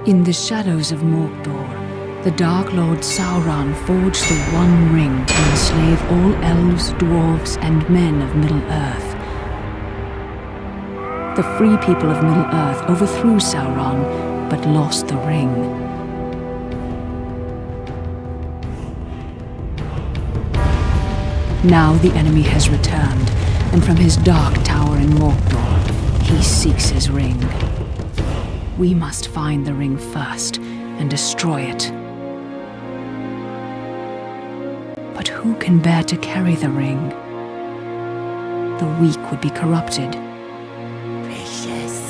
In the shadows of Mordor, the Dark Lord Sauron forged the One Ring to enslave all elves, dwarves, and men of Middle-earth. The free people of Middle-earth overthrew Sauron, but lost the ring. Now the enemy has returned, and from his dark tower in Mordor, he seeks his ring. We must find the ring first and destroy it. But who can bear to carry the ring? The weak would be corrupted. Precious.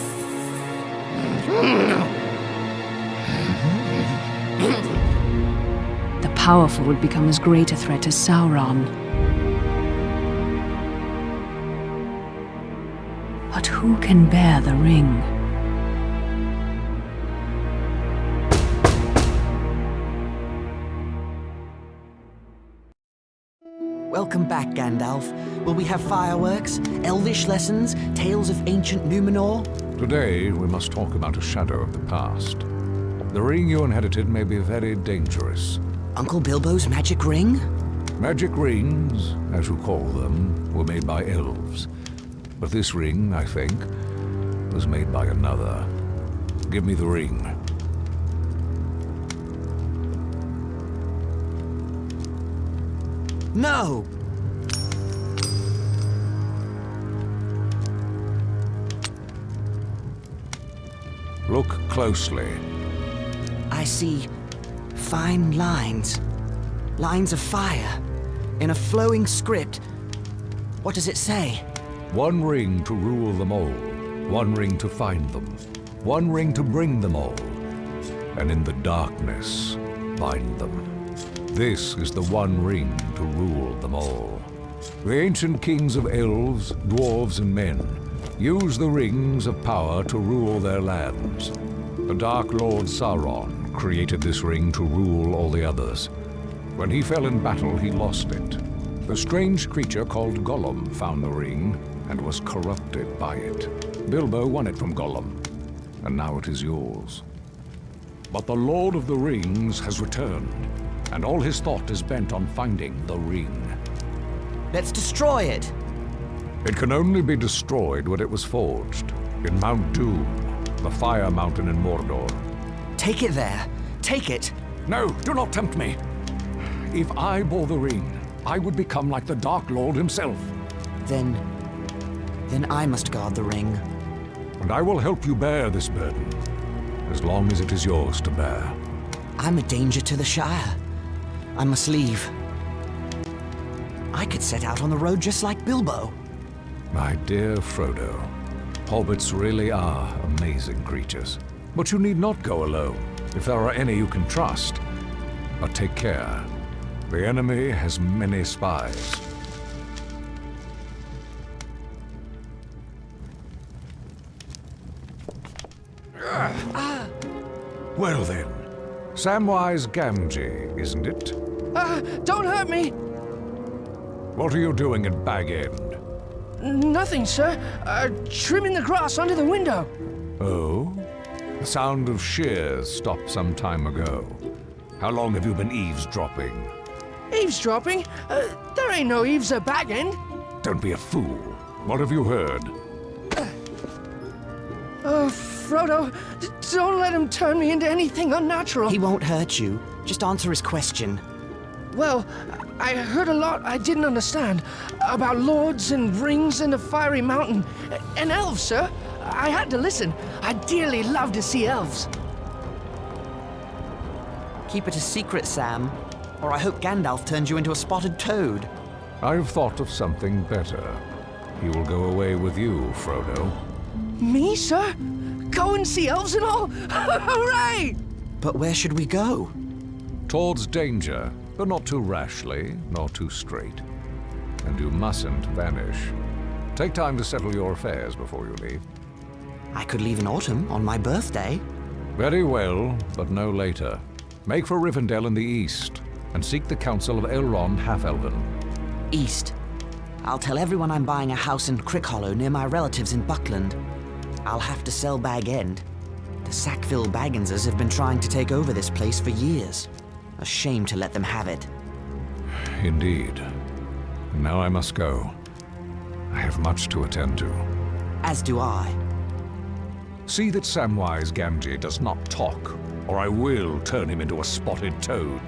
The powerful would become as great a threat as Sauron. But who can bear the ring? Welcome back, Gandalf. Will we have fireworks, elvish lessons, tales of ancient Numenor? Today, we must talk about a shadow of the past. The ring you inherited may be very dangerous. Uncle Bilbo's magic ring? Magic rings, as you call them, were made by elves. But this ring, I think, was made by another. Give me the ring. No! Look closely. I see fine lines. Lines of fire. In a flowing script. What does it say? One ring to rule them all. One ring to find them. One ring to bring them all. And in the darkness, bind them. This is the one ring to rule them all. The ancient kings of elves, dwarves, and men used the rings of power to rule their lands. The Dark Lord Sauron created this ring to rule all the others. When he fell in battle, he lost it. The strange creature called Gollum found the ring and was corrupted by it. Bilbo won it from Gollum, and now it is yours. But the Lord of the Rings has returned, and all his thought is bent on finding the ring. Let's destroy it! It can only be destroyed when it was forged, in Mount Doom, the Fire Mountain in Mordor. Take it there! Take it! No, do not tempt me! If I bore the ring, I would become like the Dark Lord himself. Then I must guard the ring. And I will help you bear this burden, as long as it is yours to bear. I'm a danger to the Shire. I must leave. I could set out on the road just like Bilbo. My dear Frodo, hobbits really are amazing creatures. But you need not go alone, if there are any you can trust. But take care. The enemy has many spies. Well then, Samwise Gamgee, isn't it? Don't hurt me! What are you doing at Bag End? Nothing, sir. Trimming the grass under the window. Oh? The sound of shears stopped some time ago. How long have you been eavesdropping? Eavesdropping? There ain't no eaves at Bag End. Don't be a fool. What have you heard? Frodo, don't let him turn me into anything unnatural. He won't hurt you. Just answer his question. Well, I heard a lot I didn't understand. About lords and rings and the fiery mountain. And elves, sir. I had to listen. I dearly love to see elves. Keep it a secret, Sam. Or I hope Gandalf turns you into a spotted toad. I've thought of something better. He will go away with you, Frodo. Me, sir? Go and see elves and all? Hooray! But where should we go? Towards danger, but not too rashly, nor too straight. And you mustn't vanish. Take time to settle your affairs before you leave. I could leave in autumn, on my birthday. Very well, but no later. Make for Rivendell in the east, and seek the counsel of Elrond Half-Elven. East. I'll tell everyone I'm buying a house in Crickhollow near my relatives in Buckland. I'll have to sell Bag End. The Sackville Bagginses have been trying to take over this place for years. A shame to let them have it. Indeed. Now I must go. I have much to attend to. As do I. See that Samwise Gamgee does not talk, or I will turn him into a spotted toad.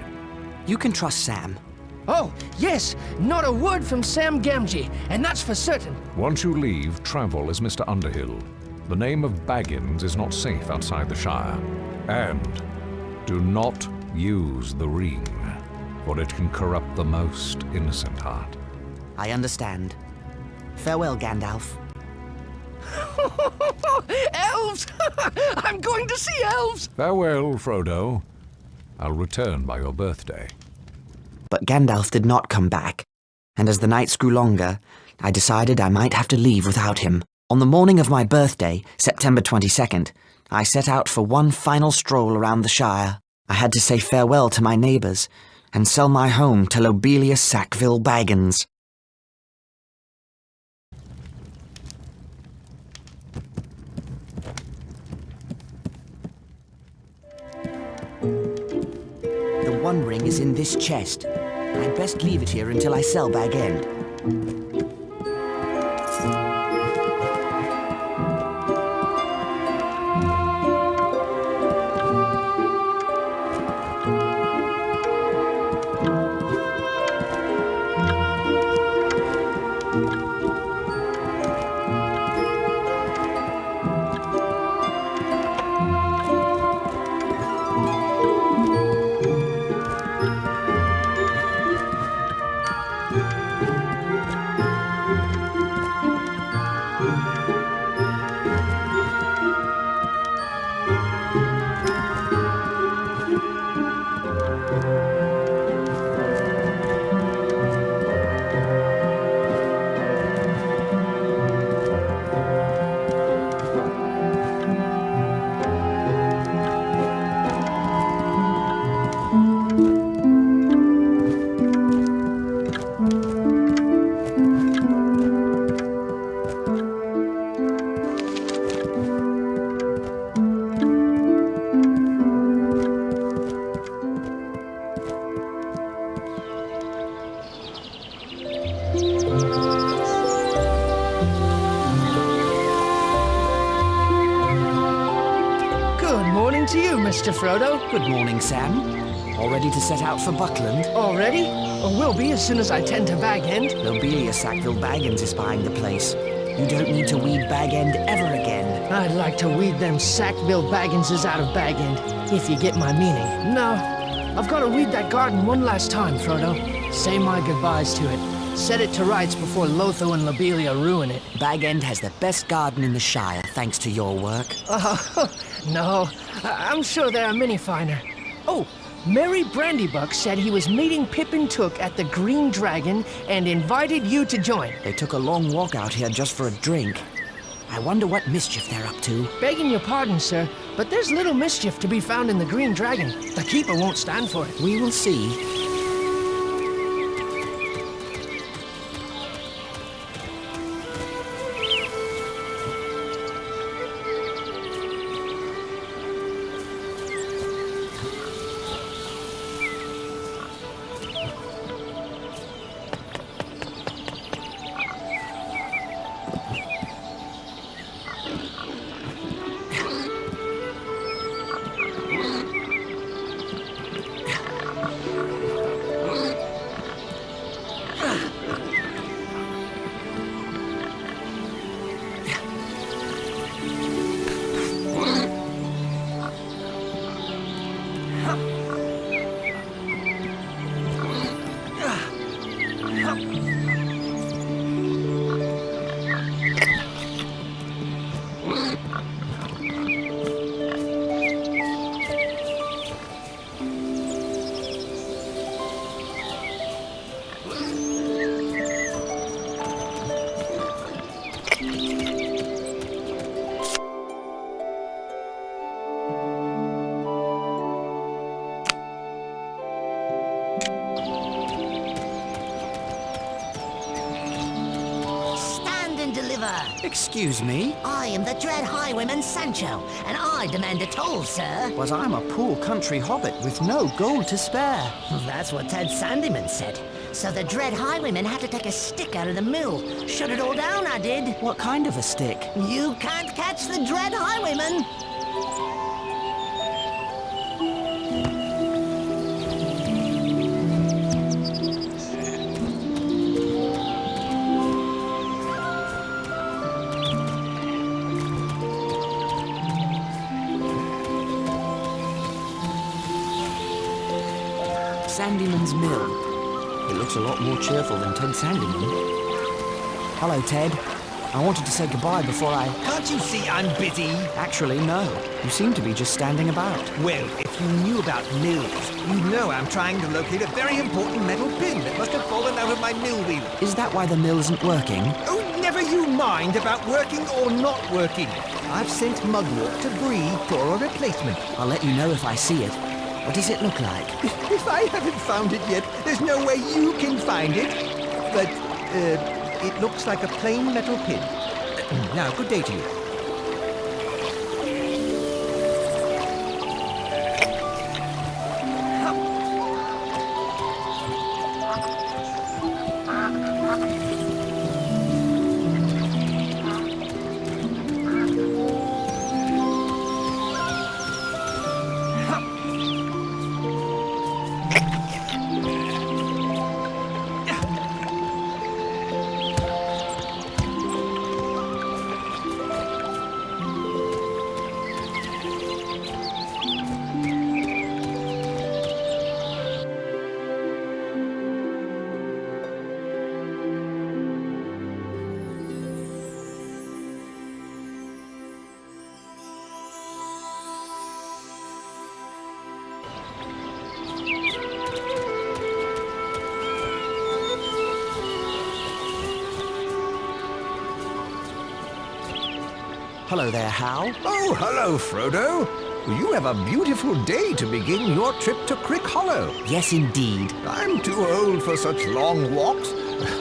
You can trust Sam. Oh, yes, not a word from Sam Gamgee, and that's for certain. Once you leave, travel as Mr. Underhill. The name of Baggins is not safe outside the Shire. And do not use the ring, for it can corrupt the most innocent heart. I understand. Farewell, Gandalf. Elves! I'm going to see elves! Farewell, Frodo. I'll return by your birthday. But Gandalf did not come back, and as the nights grew longer, I decided I might have to leave without him. On the morning of my birthday, September 22nd, I set out for one final stroll around the Shire. I had to say farewell to my neighbors and sell my home to Lobelia Sackville Baggins. The One Ring is in this chest. I'd best leave it here until I sell Bag End. To you, Mr. Frodo. Good morning, Sam. All ready to set out for Buckland? Already? Or will be as soon as I tend to Bag End. Lobelia Sackville Baggins is buying the place. You don't need to weed Bag End ever again. I'd like to weed them Sackville Bagginses out of Bag End, if you get my meaning. No, I've got to weed that garden one last time, Frodo. Say my goodbyes to it. Set it to rights before Lotho and Lobelia ruin it. Bag End has the best garden in the Shire, thanks to your work. No, I'm sure there are many finer. Oh, Merry Brandybuck said he was meeting Pippin Took at the Green Dragon and invited you to join. They took a long walk out here just for a drink. I wonder what mischief they're up to. Begging your pardon, sir, but there's little mischief to be found in the Green Dragon. The Keeper won't stand for it. We will see. driver! Excuse me? I am the Dread Highwayman Sancho, and I demand a toll, sir. But I'm a poor country hobbit with no gold to spare. That's what Ted Sandyman said. So the Dread Highwayman had to take a stick out of the mill. Shut it all down, I did. What kind of a stick? You can't catch the Dread Highwayman! Sandyman's Mill. It looks a lot more cheerful than Ted Sandyman. Hello, Ted. I wanted to say goodbye before I... Can't you see I'm busy? Actually, no. You seem to be just standing about. Well, if you knew about mills, you'd know I'm trying to locate a very important metal pin that must have fallen out of my mill wheel. Is that why the mill isn't working? Oh, never you mind about working or not working. I've sent Mugwort to Bree for a replacement. I'll let you know if I see it. What does it look like? If I haven't found it yet, there's no way you can find it. But, it looks like a plain metal pin. Now, good day to you. Hello there, Hal. Oh, hello, Frodo. You have a beautiful day to begin your trip to Crick Hollow. Yes, indeed. I'm too old for such long walks.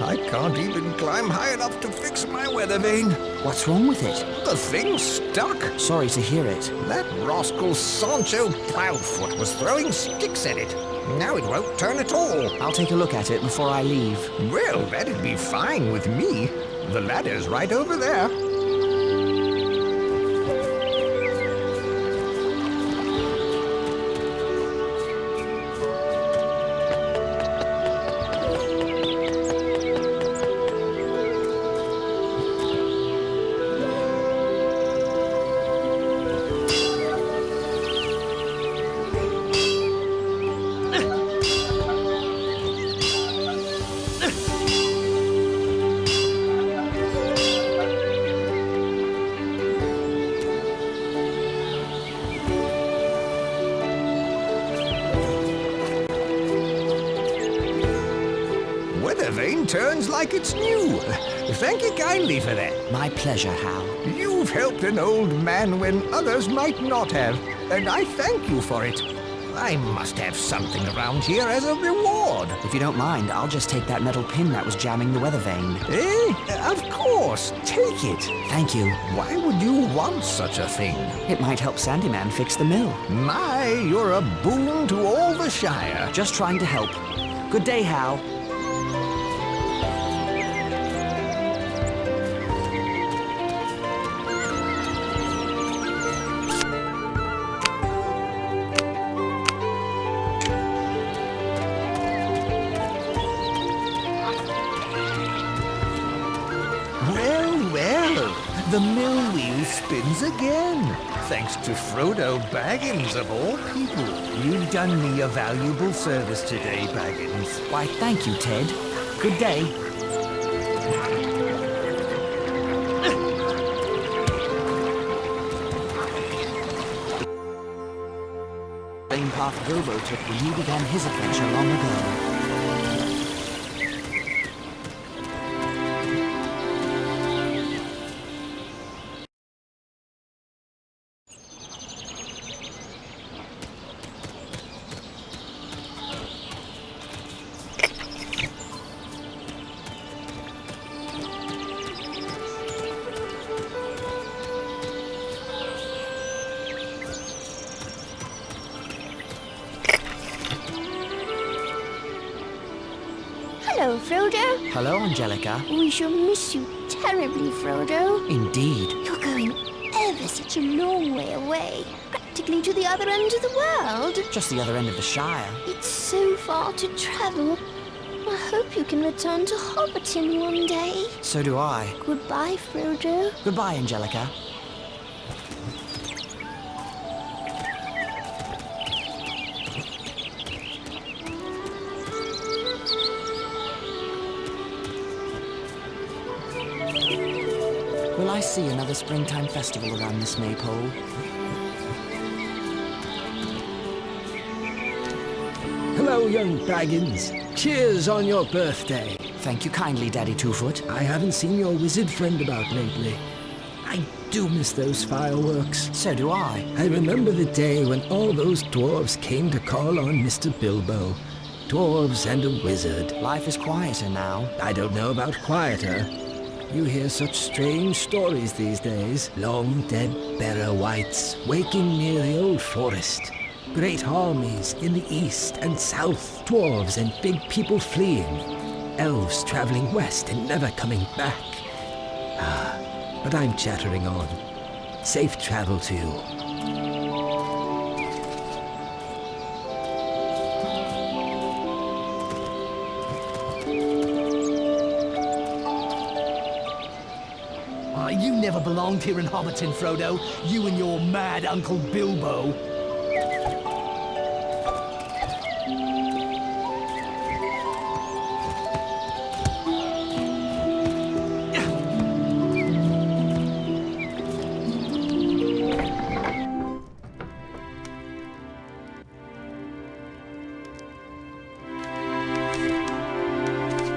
I can't even climb high enough to fix my weather vane. What's wrong with it? The thing's stuck. Sorry to hear it. That rascal Sancho Proudfoot was throwing sticks at it. Now it won't turn at all. I'll take a look at it before I leave. Well, that'd be fine with me. The ladder's right over there. The vane turns like it's new. Thank you kindly for that. My pleasure, Hal. You've helped an old man when others might not have, and I thank you for it. I must have something around here as a reward. If you don't mind, I'll just take that metal pin that was jamming the weather vane. Of course. Take it. Thank you. Why would you want such a thing? It might help Sandyman fix the mill. My, you're a boon to all the Shire. Just trying to help. Good day, Hal. The mill wheel spins again, thanks to Frodo Baggins of all people. You've done me a valuable service today, Baggins. Why, thank you, Ted. Good day. Same path Bilbo took when he began his adventure long ago. Hello, Frodo. Hello, Angelica. We shall miss you terribly, Frodo. Indeed. You're going ever such a long way away, practically to the other end of the world. Just the other end of the Shire. It's so far to travel. I hope you can return to Hobbiton one day. So do I. Goodbye, Frodo. Goodbye, Angelica. Will I see another springtime festival around this maypole? Hello, young Baggins. Cheers on your birthday. Thank you kindly, Daddy Twofoot. I haven't seen your wizard friend about lately. I do miss those fireworks. So do I. I remember the day when all those dwarves came to call on Mr. Bilbo. Dwarves and a wizard. Life is quieter now. I don't know about quieter. You hear such strange stories these days. Long dead Barrow Wights waking near the old forest. Great armies in the east and south. Dwarves and big people fleeing. Elves traveling west and never coming back. But I'm chattering on. Safe travel to you. You never belonged here in Hobbiton, Frodo. You and your mad Uncle Bilbo.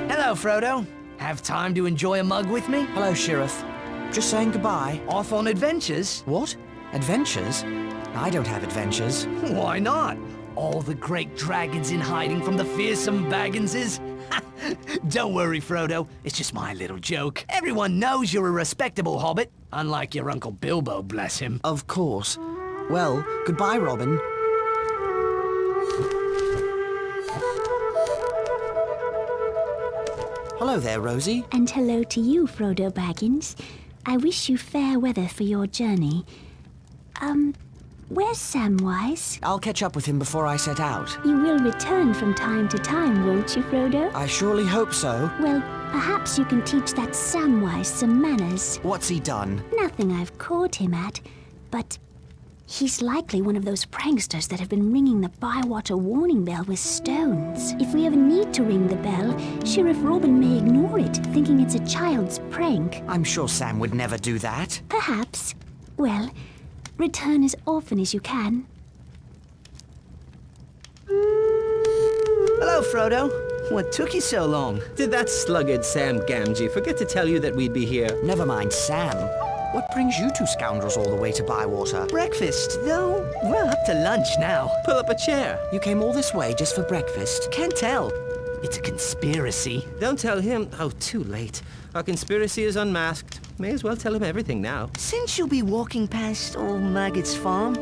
Hello, Frodo. Have time to enjoy a mug with me? Hello, Sheriff. Just saying goodbye. Off on adventures? What? Adventures? I don't have adventures. Why not? All the great dragons in hiding from the fearsome Bagginses? Don't worry, Frodo. It's just my little joke. Everyone knows you're a respectable hobbit, unlike your Uncle Bilbo, bless him. Of course. Well, goodbye, Robin. Hello there, Rosie. And hello to you, Frodo Baggins. I wish you fair weather for your journey. Where's Samwise? I'll catch up with him before I set out. You will return from time to time, won't you, Frodo? I surely hope so. Well, perhaps you can teach that Samwise some manners. What's he done? Nothing I've caught him at, but he's likely one of those pranksters that have been ringing the Bywater warning bell with stones. If we ever need to ring the bell, Sheriff Robin may ignore it, thinking it's a child's prank. I'm sure Sam would never do that. Perhaps. Well, return as often as you can. Hello, Frodo. What took you so long? Did that sluggard Sam Gamgee forget to tell you that we'd be here? Never mind Sam. What brings you two scoundrels all the way to Bywater? Breakfast, though. We're up to lunch now. Pull up a chair. You came all this way just for breakfast? Can't tell. It's a conspiracy. Don't tell him. Oh, too late. Our conspiracy is unmasked. May as well tell him everything now. Since you'll be walking past old Maggot's farm,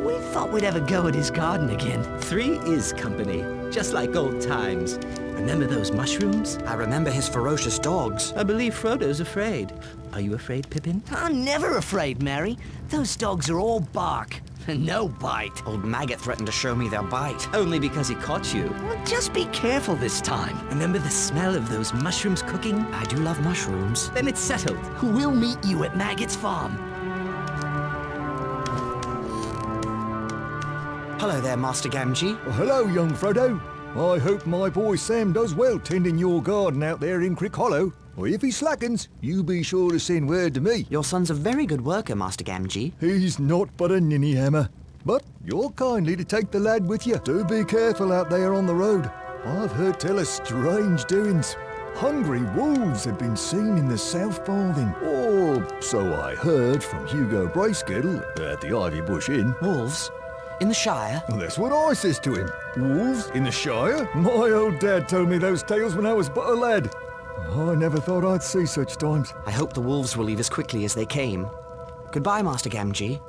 we thought we'd have a go at his garden again. 3 is company, just like old times. Remember those mushrooms? I remember his ferocious dogs. I believe Frodo's afraid. Are you afraid, Pippin? I'm never afraid, Mary. Those dogs are all bark and no bite. Old Maggot threatened to show me their bite. Only because he caught you. Well, just be careful this time. Remember the smell of those mushrooms cooking? I do love mushrooms. Then it's settled. We'll meet you at Maggot's farm. Hello there, Master Gamgee. Well, hello, young Frodo. I hope my boy Sam does well tending your garden out there in Crick Hollow. Or if he slackens, you be sure to send word to me. Your son's a very good worker, Master Gamgee. He's not but a ninny hammer. But you're kindly to take the lad with you. Do be careful out there on the road. I've heard tell of strange doings. Hungry wolves have been seen in the South Farthing. Or so I heard from Hugo Bracegirdle at the Ivy Bush Inn. Wolves? In the Shire? Well, that's what I says to him. Wolves in the Shire? My old dad told me those tales when I was but a lad. I never thought I'd see such times. I hope the wolves will leave as quickly as they came. Goodbye, Master Gamgee.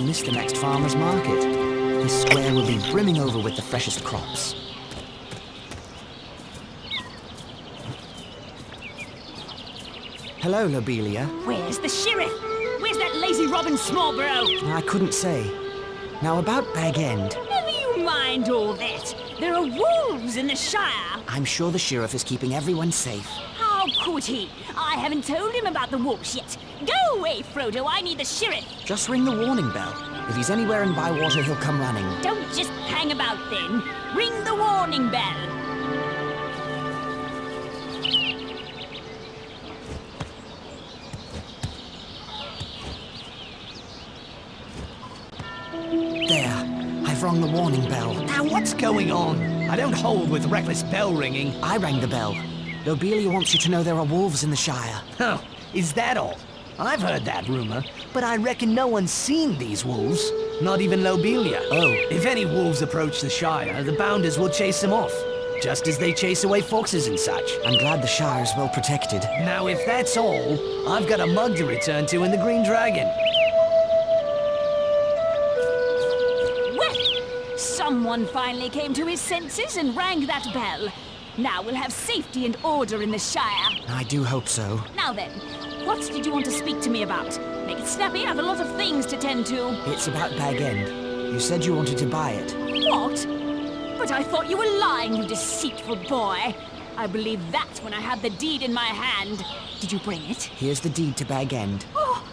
miss the next farmer's market. This square will be brimming over with the freshest crops. Hello, Lobelia. Where's the sheriff? Where's that lazy Robin Smallborough? I couldn't say. Now about Bag End. Never you mind all that. There are wolves in the Shire. I'm sure the sheriff is keeping everyone safe. How could he? I haven't told him about the wolves yet. Go away, Frodo. I need the sheriff. Just ring the warning bell. If he's anywhere in Bywater, he'll come running. Don't just hang about then. Ring the warning bell. There. I've rung the warning bell. Now what's going on? I don't hold with reckless bell ringing. I rang the bell. Lobelia wants you to know there are wolves in the Shire. Oh, is that all? I've heard that rumor, but I reckon no one's seen these wolves. Not even Lobelia. Oh. If any wolves approach the Shire, the Bounders will chase them off. Just as they chase away foxes and such. I'm glad the Shire's well protected. Now if that's all, I've got a mug to return to in the Green Dragon. Well, someone finally came to his senses and rang that bell. Now we'll have safety and order in the Shire. I do hope so. Now then, what did you want to speak to me about? Make it snappy, I have a lot of things to tend to. It's about Bag End. You said you wanted to buy it. What? But I thought you were lying, you deceitful boy. I believed that when I had the deed in my hand. Did you bring it? Here's the deed to Bag End. Oh,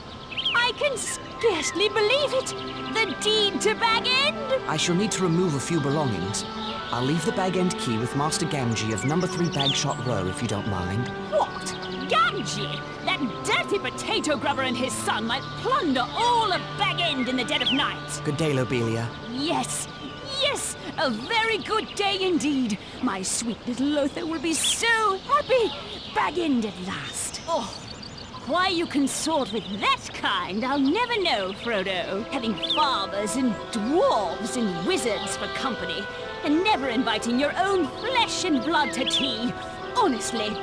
I can scarcely believe it. The deed to Bag End? I shall need to remove a few belongings. I'll leave the Bag End key with Master Gamgee of number 3 Bagshot Row, if you don't mind. What? Gamgee? That dirty potato grubber and his son might plunder all of Bag End in the dead of night. Good day, Lobelia. Yes, yes, a very good day indeed. My sweet little Lothar will be so happy. Bag End at last. Oh, why you consort with that kind, I'll never know, Frodo. Having fathers and dwarves and wizards for company, and never inviting your own flesh and blood to tea. Honestly.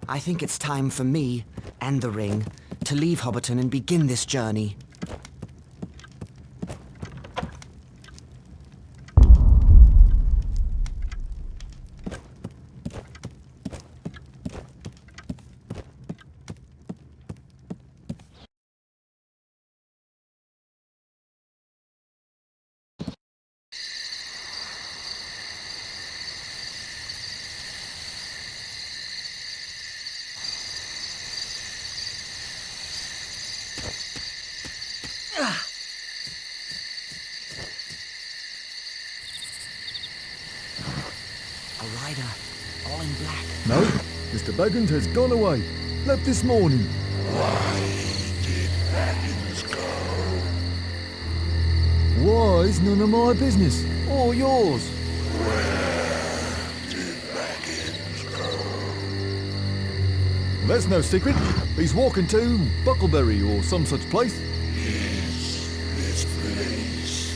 I think it's time for me, and the ring, to leave Hobbiton and begin this journey. A rider, all in black. No, Mr. Baggins has gone away. Left this morning. Why did Baggins go? Why is none of my business, or yours? Where did Baggins go? That's no secret. He's walking to Buckleberry or some such place. Is this place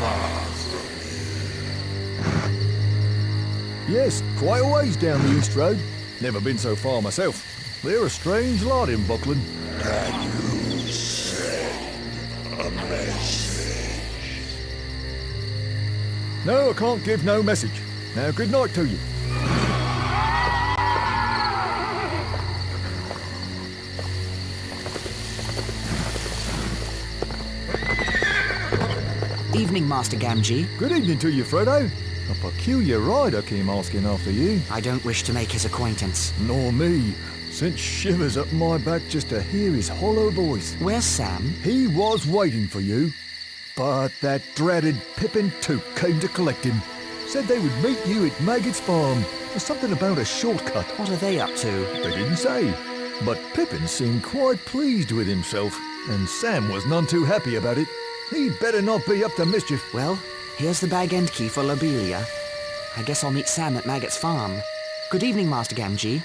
far from here? Yes, quite a ways down the East Road. Never been so far myself. They're a strange lot in Buckland. No, I can't give no message. Now, good night to you. Evening, Master Gamgee. Good evening to you, Frodo. A peculiar rider came asking after you. I don't wish to make his acquaintance. Nor me. Sent shivers up my back just to hear his hollow voice. Where's Sam? He was waiting for you. But that dreaded Pippin Took came to collect him. Said they would meet you at Maggot's farm. There's something about a shortcut. What are they up to? They didn't say. But Pippin seemed quite pleased with himself, and Sam was none too happy about it. He'd better not be up to mischief. Well, here's the bag end key for Lobelia. I guess I'll meet Sam at Maggot's farm. Good evening, Master Gamgee.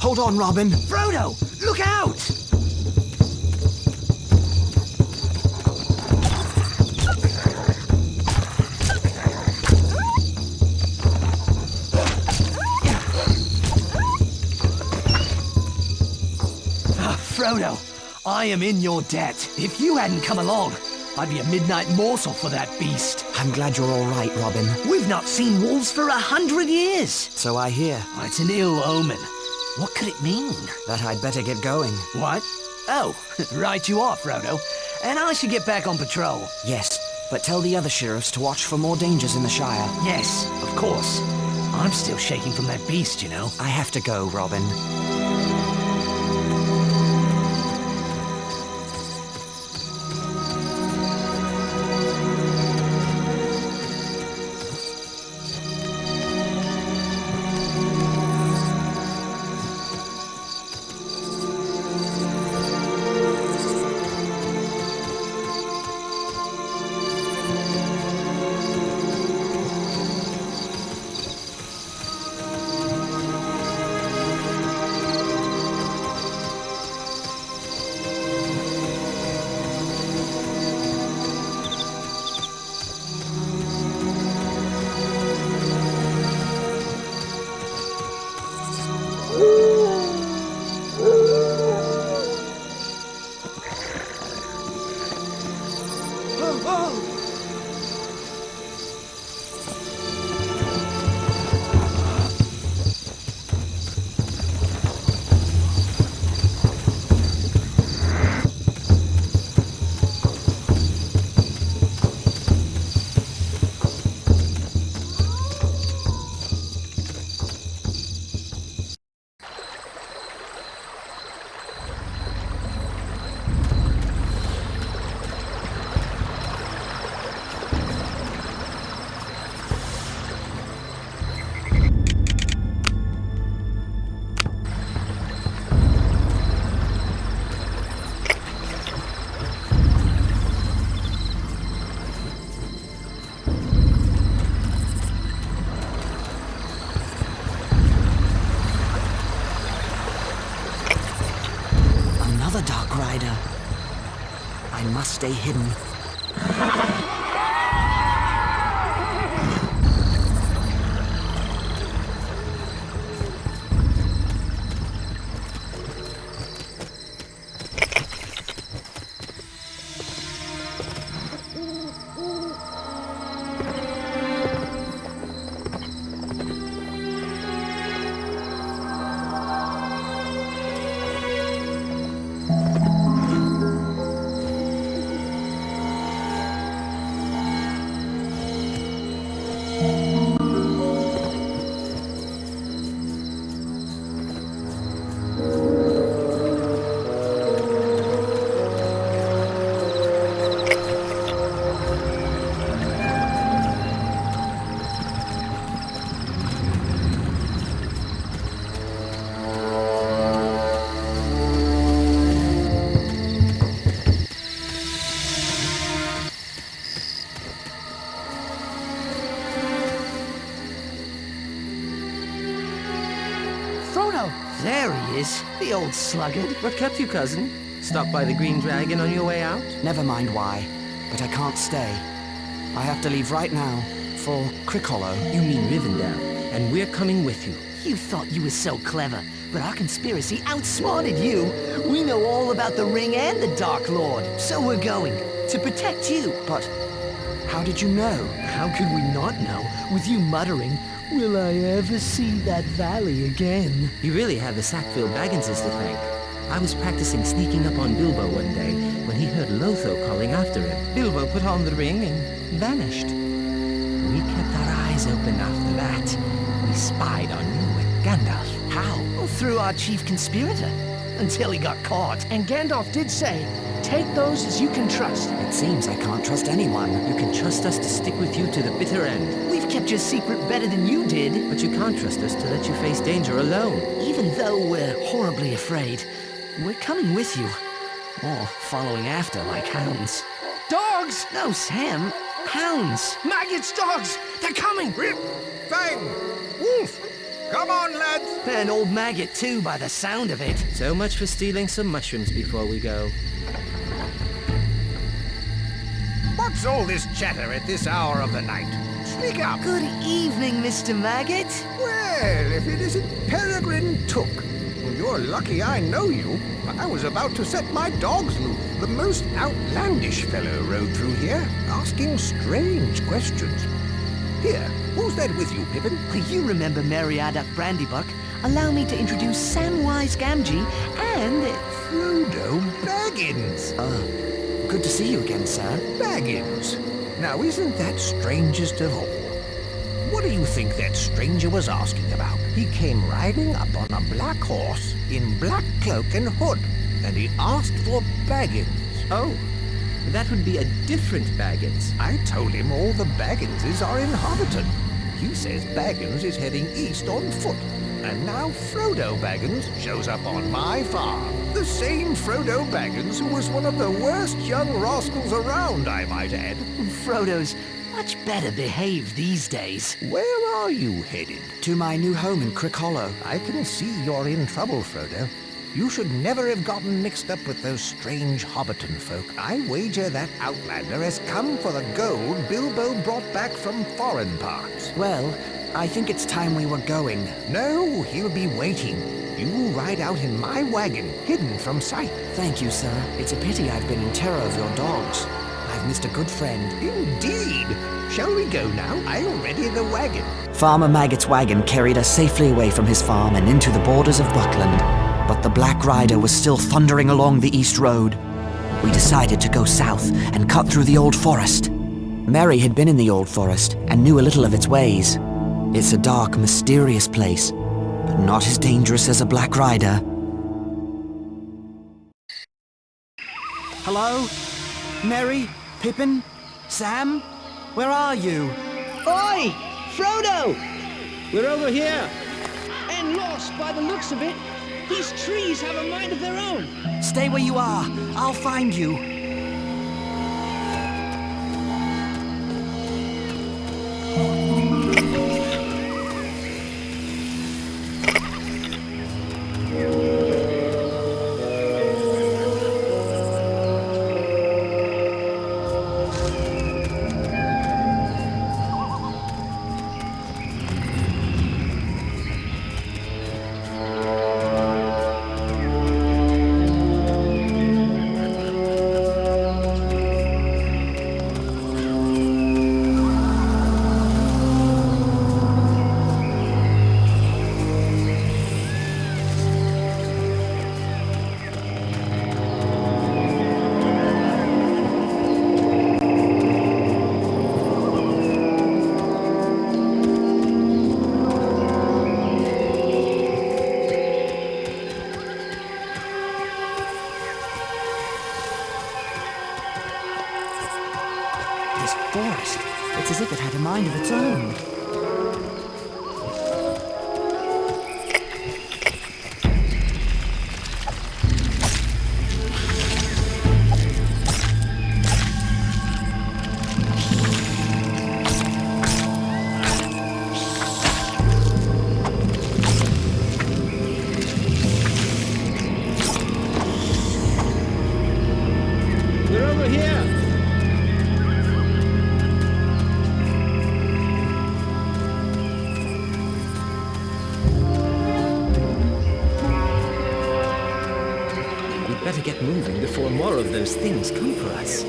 Hold on, Robin. Frodo, look out! Frodo, I am in your debt. If you hadn't come along, I'd be a midnight morsel for that beast. I'm glad you're all right, Robin. We've not seen wolves for 100 years. So I hear. Oh, it's an ill omen. What could it mean? That I'd better get going. What? Oh, right you are, Frodo. And I should get back on patrol. Yes, but tell the other sheriffs to watch for more dangers in the Shire. Yes, of course. I'm still shaking from that beast, you know. I have to go, Robin. I must stay hidden. There he is, the old sluggard. What kept you, cousin? Stop by the Green Dragon on your way out? Never mind why, but I can't stay. I have to leave right now for Crickhollow. You mean Rivendell, and we're coming with you. You thought you were so clever, but our conspiracy outsmarted you. We know all about the Ring and the Dark Lord, so we're going to protect you. But how did you know? How could we not know, with you muttering, "Will I ever see that valley again?" You really have the Sackville Bagginses to thank. I was practicing sneaking up on Bilbo one day when he heard Lotho calling after him. Bilbo put on the ring and vanished. We kept our eyes open after that. We spied on you and Gandalf. How? Well, through our chief conspirator, until he got caught. And Gandalf did say, take those as you can trust. It seems I can't trust anyone. You can trust us to stick with you to the bitter end. We've kept your secret better than you did. But you can't trust us to let you face danger alone. Even though we're horribly afraid, we're coming with you. Or following after like hounds. Dogs! No, Sam. Hounds. Maggots, dogs! They're coming! Rip! Fang! Wolf! Come on, lads! An old maggot, too, by the sound of it. So much for stealing some mushrooms before we go. What's all this chatter at this hour of the night? Speak up! Good evening, Mr. Maggot. Well, if it isn't Peregrine Took. Well, you're lucky I know you. I was about to set my dogs loose. The most outlandish fellow rode through here, asking strange questions. Here, who's that with you, Pippin? You remember Meriadoc Brandybuck. Allow me to introduce Samwise Gamgee and... Frodo Baggins. Good to see you again, sir. Baggins. Now, isn't that strangest of all? What do you think that stranger was asking about? He came riding up on a black horse in black cloak and hood, and he asked for Baggins. Oh, that would be a different Baggins. I told him all the Bagginses are in Hobbiton. He says Baggins is heading east on foot, and now Frodo Baggins shows up on my farm. The same Frodo Baggins who was one of the worst young rascals around, I might add. Frodo's much better behaved these days. Where are you headed? To my new home in Crickhollow. I can see you're in trouble, Frodo. You should never have gotten mixed up with those strange Hobbiton folk. I wager that outlander has come for the gold Bilbo brought back from foreign parts. Well, I think it's time we were going. No, he'll be waiting. You will ride out in my wagon, hidden from sight. Thank you, sir. It's a pity I've been in terror of your dogs. I've missed a good friend. Indeed. Shall we go now? I'll ready the wagon. Farmer Maggot's wagon carried us safely away from his farm and into the borders of Buckland. But the Black Rider was still thundering along the East Road. We decided to go south and cut through the Old Forest. Mary had been in the Old Forest and knew a little of its ways. It's a dark, mysterious place, but not as dangerous as a Black Rider. Hello? Mary? Pippin? Sam? Where are you? Oi! Frodo! We're over here! And lost by the looks of it. These trees have a mind of their own. Stay where you are. I'll find you. Forest. It's as if it had a mind of its own. moving before more of those things come for us.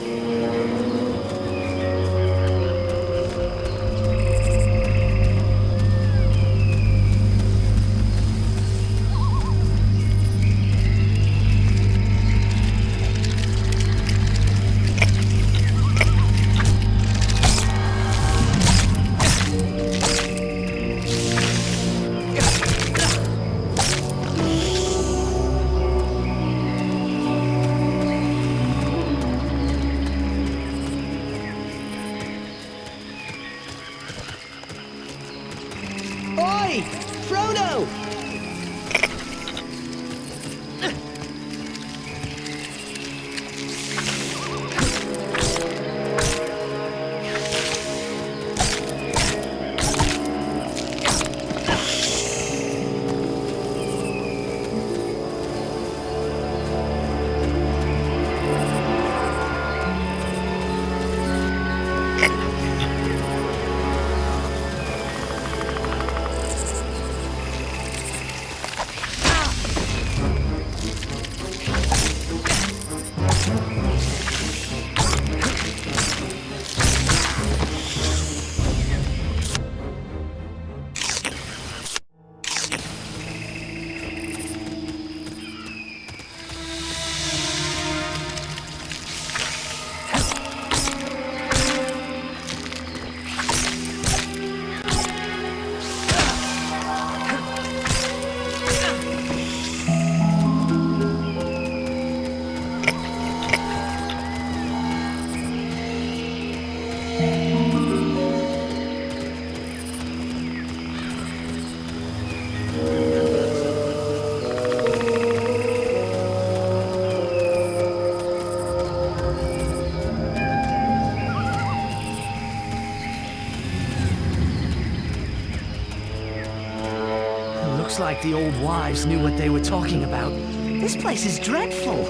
Oi! Frodo! Looks like the old wives knew what they were talking about. This place is dreadful.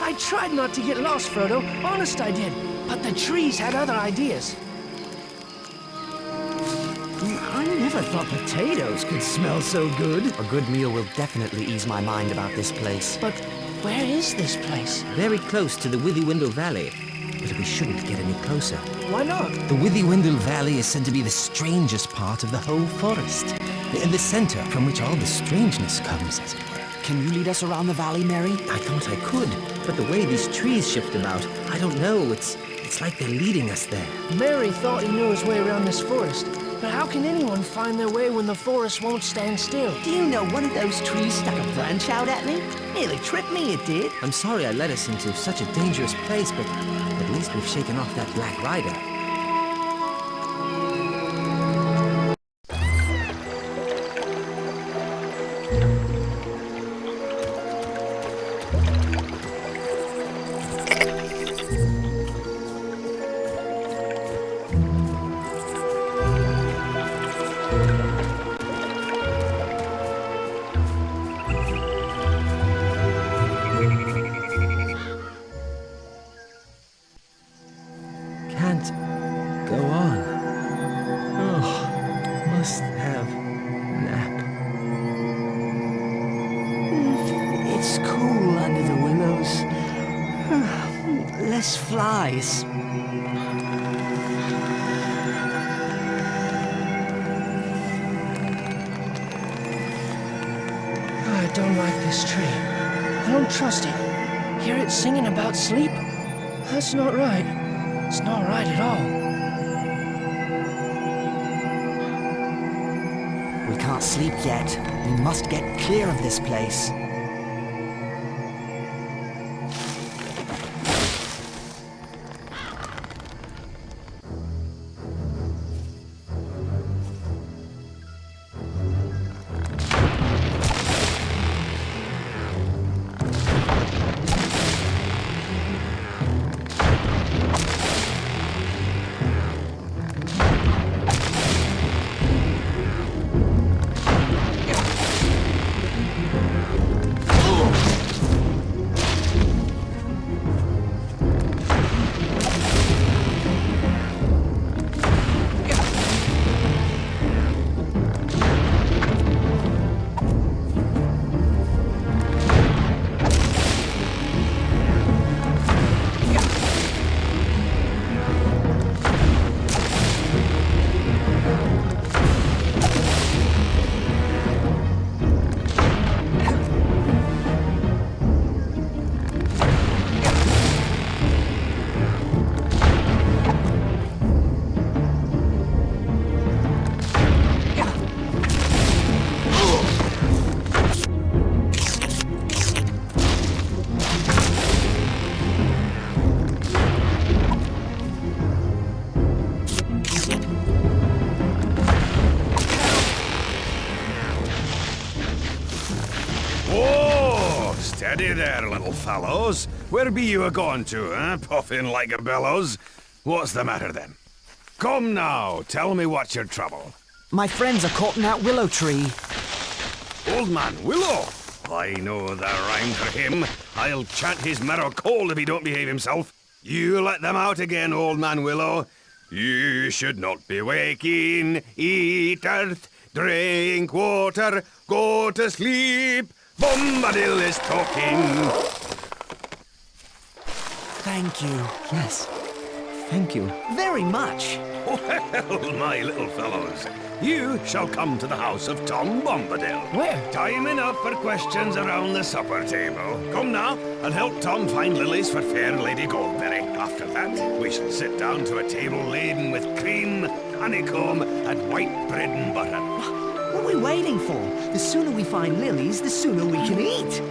I tried not to get lost, Frodo. Honest I did. But the trees had other ideas. I never thought potatoes could smell so good. A good meal will definitely ease my mind about this place. But where is this place? Very close to the Withywindle Valley. But we shouldn't get any closer. Why not? The Withywindle Valley is said to be the strangest part of the whole forest. The center from which all the strangeness comes, as it were. Can you lead us around the valley, Mary? I thought I could, but the way these trees shift about, I don't know. It's like they're leading us there. Mary thought he knew his way around this forest. But how can anyone find their way when the forest won't stand still? Do you know one of those trees stuck a branch out at me? Nearly tripped me, it did. I'm sorry I led us into such a dangerous place, but at least we've shaken off that Black Rider. can't go on. Oh, must have nap. It's cool under the willows. Less flies. I don't like this tree. I don't trust it. Hear it singing about sleep? That's not right. It's not right at all. We can't sleep yet. We must get clear of this place. Steady there, little fellows. Where be you a-going to, eh? Puffing like a bellows. What's the matter, then? Come now, tell me what's your trouble. My friends are caught in that willow tree. Old Man Willow? I know the rhyme for him. I'll chant his marrow cold if he don't behave himself. You let them out again, Old Man Willow. You should not be waking. Eat earth, drink water, go to sleep. Bombadil is talking. Thank you. Yes, thank you. Very much. Well, my little fellows, you shall come to the house of Tom Bombadil. Where? Time enough for questions around the supper table. Come now, and help Tom find lilies for fair Lady Goldberry. After that, we shall sit down to a table laden with cream, honeycomb, and white bread and butter. What are we waiting for? The sooner we find lilies, the sooner we can eat.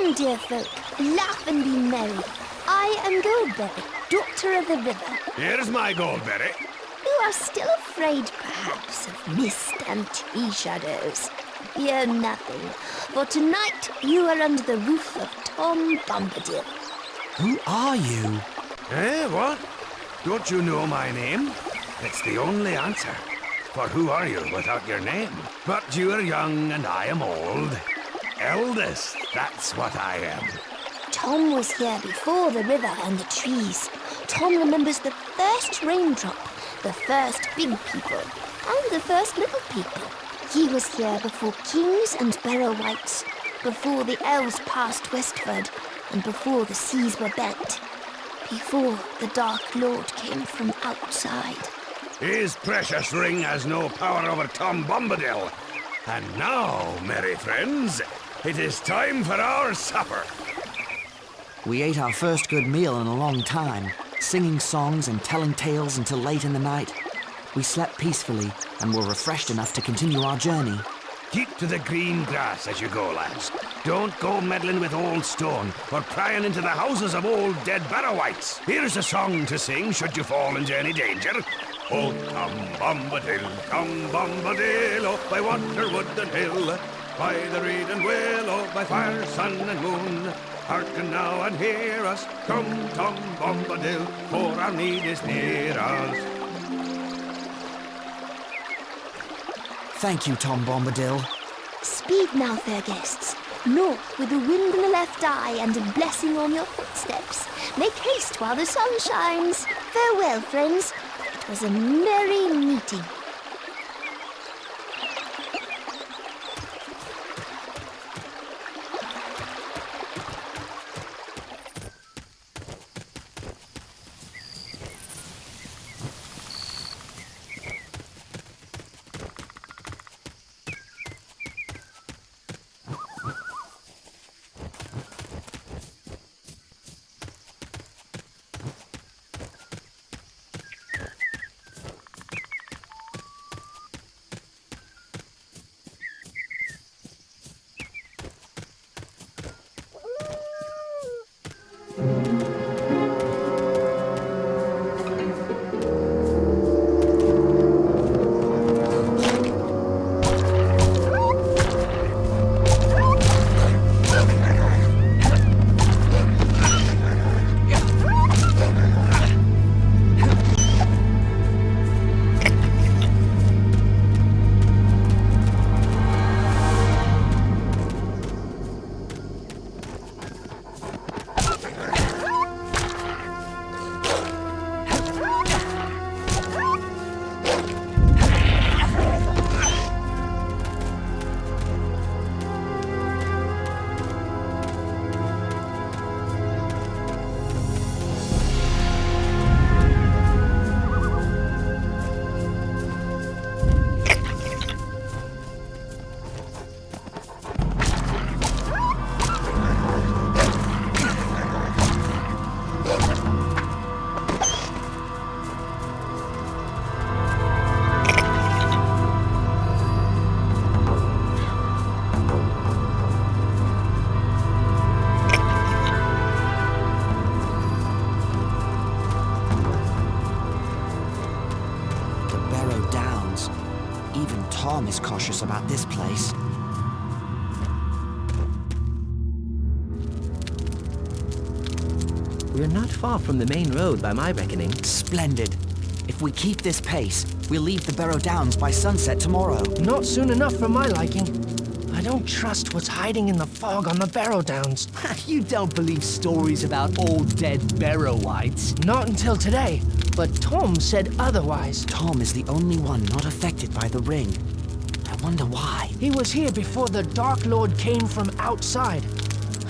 Come, dear folk, laugh and be merry. I am Goldberry, Doctor of the River. Here's my Goldberry. You are still afraid, perhaps, of mist and tree shadows. Fear nothing, for tonight you are under the roof of Tom Bombadil. Who are you? Eh, what? Don't you know my name? It's the only answer. For who are you without your name? But you are young and I am old. Eldest, that's what I am. Tom was here before the river and the trees. Tom remembers the first raindrop, the first big people, and the first little people. He was here before kings and barrow-wights, before the elves passed westward, and before the seas were bent, before the Dark Lord came from outside. His precious ring has no power over Tom Bombadil. And now, merry friends, it is time for our supper. We ate our first good meal in a long time, singing songs and telling tales until late in the night. We slept peacefully and were refreshed enough to continue our journey. Keep to the green grass as you go, lads. Don't go meddling with old stone or prying into the houses of old dead barrow-wights. Here's a song to sing should you fall into any danger. Oh, Tom Bombadil, oh, by water, wood and hill, by the reed and willow, by fire, sun and moon. Hearken now and hear us, come Tom Bombadil, for our need is near us. Thank you, Tom Bombadil. Speed now, fair guests. North with the wind in the left eye and a blessing on your footsteps. Make haste while the sun shines. Farewell, friends. It was a merry meeting. Tom is cautious about this place. We're not far from the main road by my reckoning. Splendid. If we keep this pace, we'll leave the Barrow Downs by sunset tomorrow. Not soon enough for my liking. I don't trust what's hiding in the fog on the Barrow Downs. You don't believe stories about old dead barrow-wights? Not until today, but Tom said otherwise. Tom is the only one not affected by the ring. I wonder why. He was here before the Dark Lord came from outside.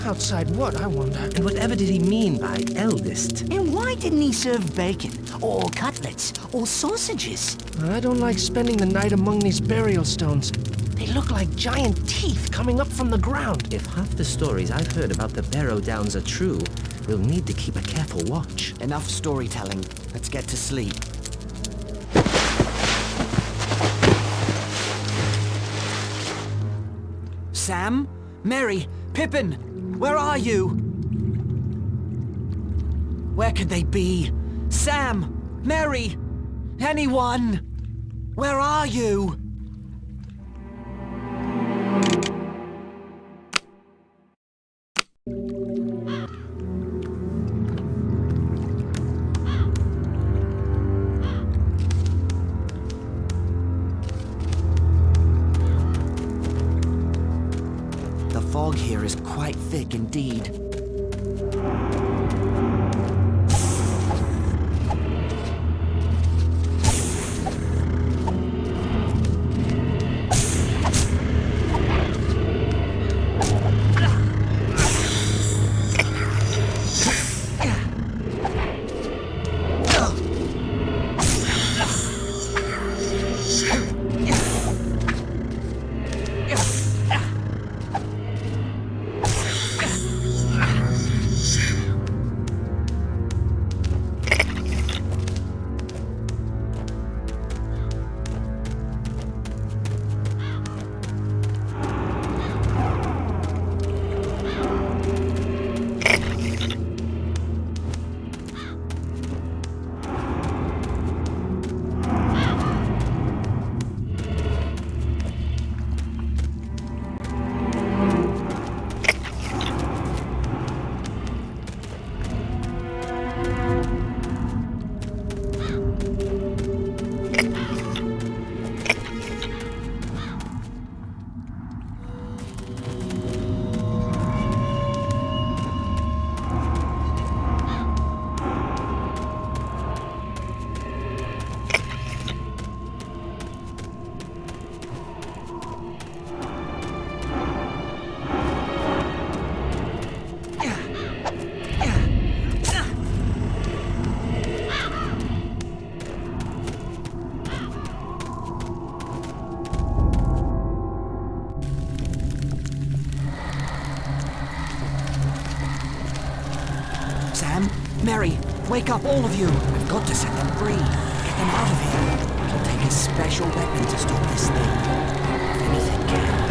Outside what, I wonder? And whatever did he mean by eldest? And why didn't he serve bacon, or cutlets, or sausages? I don't like spending the night among these burial stones. They look like giant teeth coming up from the ground. If half the stories I've heard about the Barrow Downs are true, we'll need to keep a careful watch. Enough storytelling. Let's get to sleep. Sam? Mary? Pippin? Where are you? Where could they be? Sam! Mary! Anyone! Where are you? The fog here is quite thick indeed. Mary, wake up, all of you! I've got to set them free. Get them out of here. It'll take a special weapon to stop this thing. If anything can.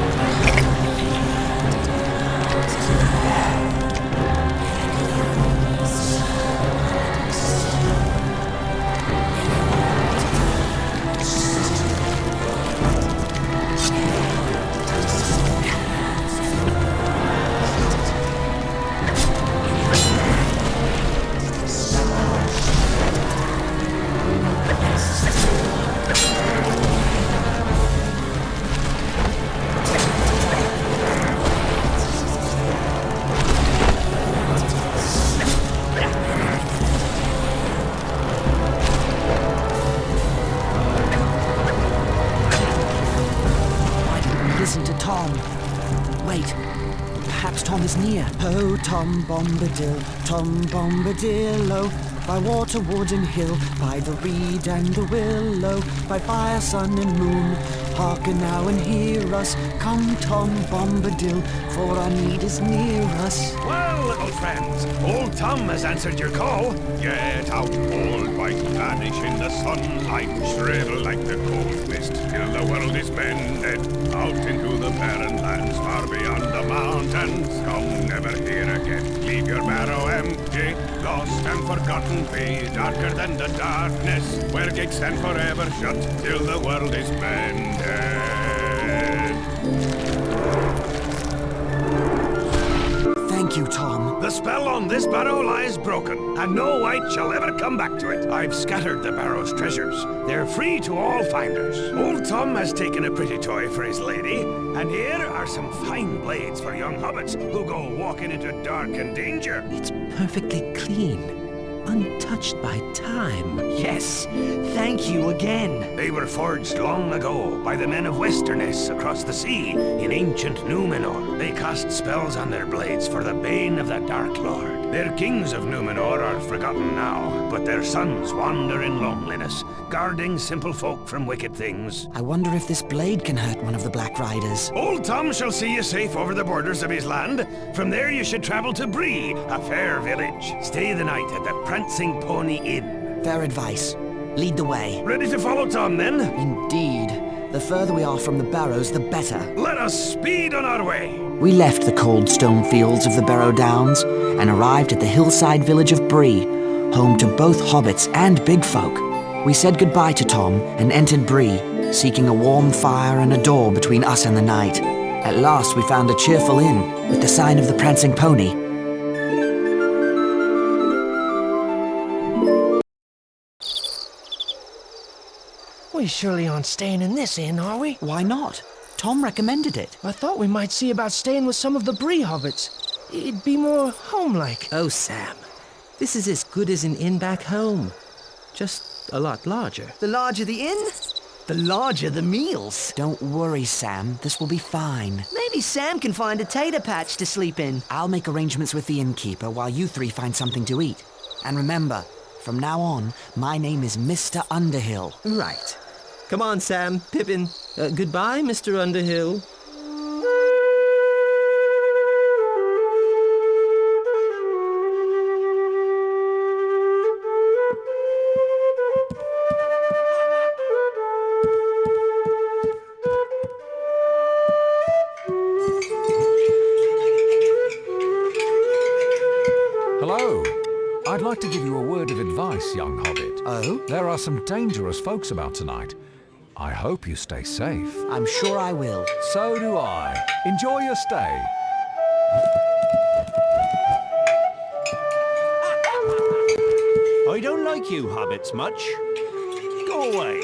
Tom Bombadillo, by water, wood and hill, by the reed and the willow, by fire, sun and moon, hearken now and hear us. Come, Tom Bombadil, for our need is near us. Well, little friends, old Tom has answered your call. Get out, old white, vanish in the sunlight, shrivel like the cold mist till the world is mended. Out into the barren lands far beyond the mountains. Come never here again, leave your barrow empty. Lost and forgotten be, darker than the darkness, where gates stand forever shut till the world is mended. Thank you, Tom. The spell on this barrow lies broken, and no wight shall ever come back to it. I've scattered the barrow's treasures. They're free to all finders. Old Tom has taken a pretty toy for his lady, and here are some fine blades for young hobbits who go walking into dark and danger. It's perfectly clean, untouched by time. Yes, thank you again. They were forged long ago by the men of Westerness across the sea in ancient Numenor. They cast spells on their blades for the bane of the Dark Lord. Their kings of Numenor are forgotten now, but their sons wander in loneliness, guarding simple folk from wicked things. I wonder if this blade can hurt one of the Black Riders. Old Tom shall see you safe over the borders of his land. From there you should travel to Bree, a fair village. Stay the night at the Prancing Pony Inn. Fair advice. Lead the way. Ready to follow Tom, then? Indeed. The The further we are from the barrows, the better. Let us speed on our way. We left the cold stone fields of the Barrow Downs and arrived at the hillside village of Bree, home to both hobbits and big folk. We said goodbye to Tom and entered Bree, seeking a warm fire and a door between us and the night. At last we found a cheerful inn with the sign of the Prancing Pony. We surely aren't staying in this inn, are we? Why not? Tom recommended it. I thought we might see about staying with some of the Bree hobbits. It'd be more home-like. Oh, Sam, this is as good as an inn back home. Just a lot larger. The larger the inn, the larger the meals. Don't worry, Sam. This will be fine. Maybe Sam can find a tater patch to sleep in. I'll make arrangements with the innkeeper while you three find something to eat. And remember, from now on, my name is Mr. Underhill. Right. Come on, Sam, Pippin. Goodbye, Mr. Underhill. Hello. I'd like to give you a word of advice, young hobbit. Oh? There are some dangerous folks about tonight. I hope you stay safe. I'm sure I will. So do I. Enjoy your stay. I don't like you hobbits much. Go away.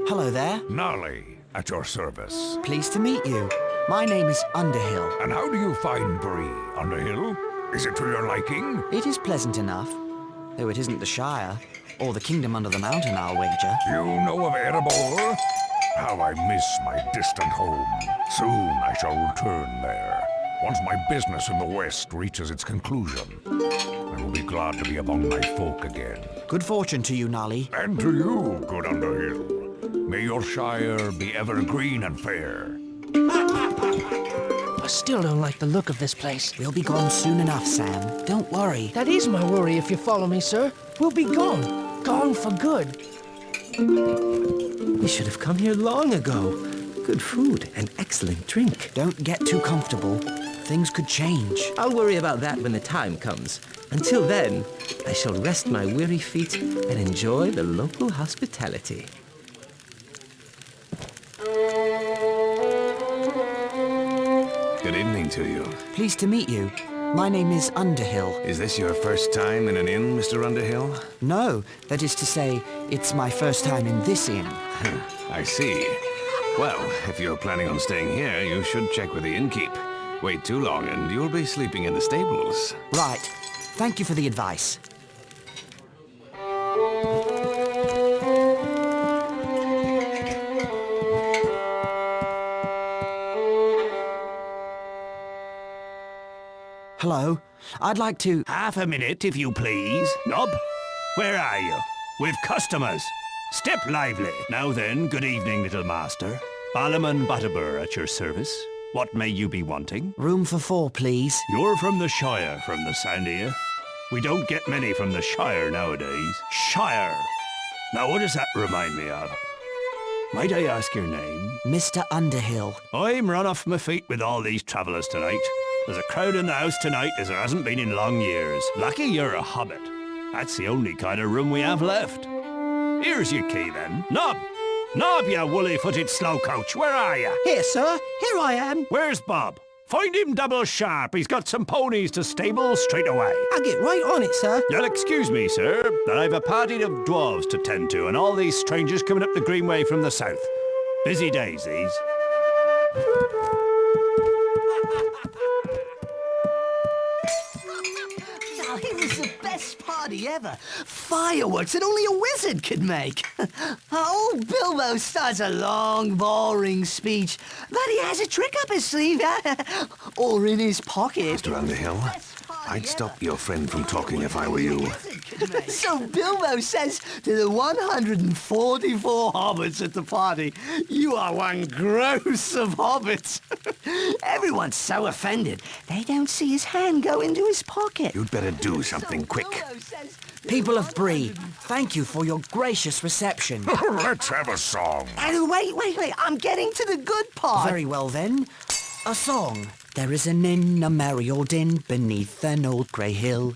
Hello there. Gnarly, at your service. Pleased to meet you. My name is Underhill. And how do you find Bree, Underhill? Is it to your liking? It is pleasant enough, though it isn't the Shire, or the kingdom under the mountain, I'll wager. You know of Erebor? How I miss my distant home. Soon I shall return there. Once my business in the West reaches its conclusion, I will be glad to be among my folk again. Good fortune to you, Nolly. And to you, good Underhill. May your Shire be ever green and fair. I still don't like the look of this place. We'll be gone soon enough, Sam. Don't worry. That is my worry, if you follow me, sir. We'll be gone. Gone for good. We should have come here long ago. Good food and excellent drink. Don't get too comfortable. Things could change. I'll worry about that when the time comes. Until then, I shall rest my weary feet and enjoy the local hospitality. Good evening to you. Pleased to meet you. My name is Underhill. Is this your first time in an inn, Mr. Underhill? No, that is to say, it's my first time in this inn. I see. Well, if you're planning on staying here, you should check with the innkeep. Wait too long and you'll be sleeping in the stables. Right. Thank you for the advice. Hello. I'd like to... Half a minute, if you please. Nob, where are you? We've customers. Step lively. Now then, good evening, little master. Ballamon Butterbur at your service. What may you be wanting? Room for 4, please. You're from the Shire, from the sound of you. We don't get many from the Shire nowadays. Shire! Now what does that remind me of? Might I ask your name? Mr. Underhill. I'm run off my feet with all these travellers tonight. There's a crowd in the house tonight as there hasn't been in long years. Lucky you're a hobbit. That's the only kind of room we have left. Here's your key then. Nob! Nob, you woolly-footed slowcoach, where are you? Here, sir. Here I am. Where's Bob? Find him double sharp. He's got some ponies to stable straight away. I'll get right on it, sir. You'll excuse me, sir, that I've a party of dwarves to tend to and all these strangers coming up the Greenway from the south. Busy days, these. Now, it was the best party ever. Fireworks that only a wizard could make. Old Bilbo starts a long, boring speech, but he has a trick up his sleeve, or in his pocket. Mr. Underhill, I'd stop your friend from talking if I were you. So Bilbo says to the 144 hobbits at the party, "You are one gross of hobbits." Everyone's so offended, they don't see his hand go into his pocket. You'd better do something quick. Bilbo says People of Bree, thank you for your gracious reception. Let's have a song. And wait, I'm getting to the good part. Very well then. A song. There is an inn, a merry old inn, beneath an old grey hill.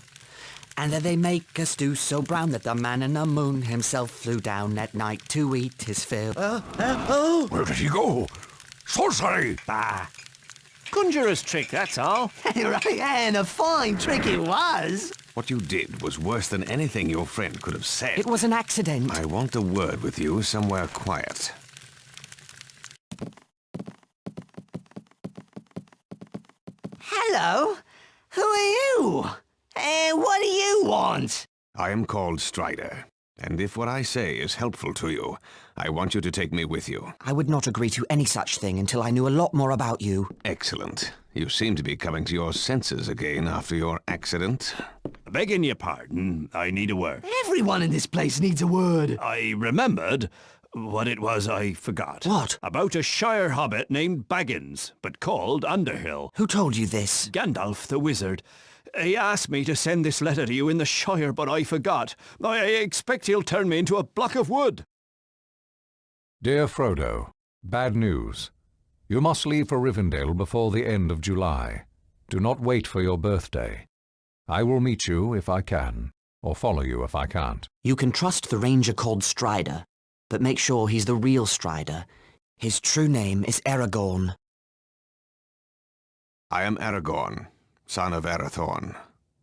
And there they make a stew so brown that the man in the moon himself flew down at night to eat his fill. Where did he go? Sorcery! Bah. Conjurer's trick, that's all. Right, and a fine trick it was. What you did was worse than anything your friend could have said. It was an accident. I want a word with you somewhere quiet. Hello? Who are you? And what do you want? I am called Strider, and if what I say is helpful to you, I want you to take me with you. I would not agree to any such thing until I knew a lot more about you. Excellent. You seem to be coming to your senses again after your accident. Begging your pardon, I need a word. Everyone in this place needs a word. I remembered what it was I forgot. What? About a Shire hobbit named Baggins, but called Underhill. Who told you this? Gandalf the wizard. He asked me to send this letter to you in the Shire, but I forgot. I expect he'll turn me into a block of wood. Dear Frodo, bad news. You must leave for Rivendell before the end of July. Do not wait for your birthday. I will meet you if I can, or follow you if I can't. You can trust the ranger called Strider, but make sure he's the real Strider. His true name is Aragorn. I am Aragorn, son of Arathorn,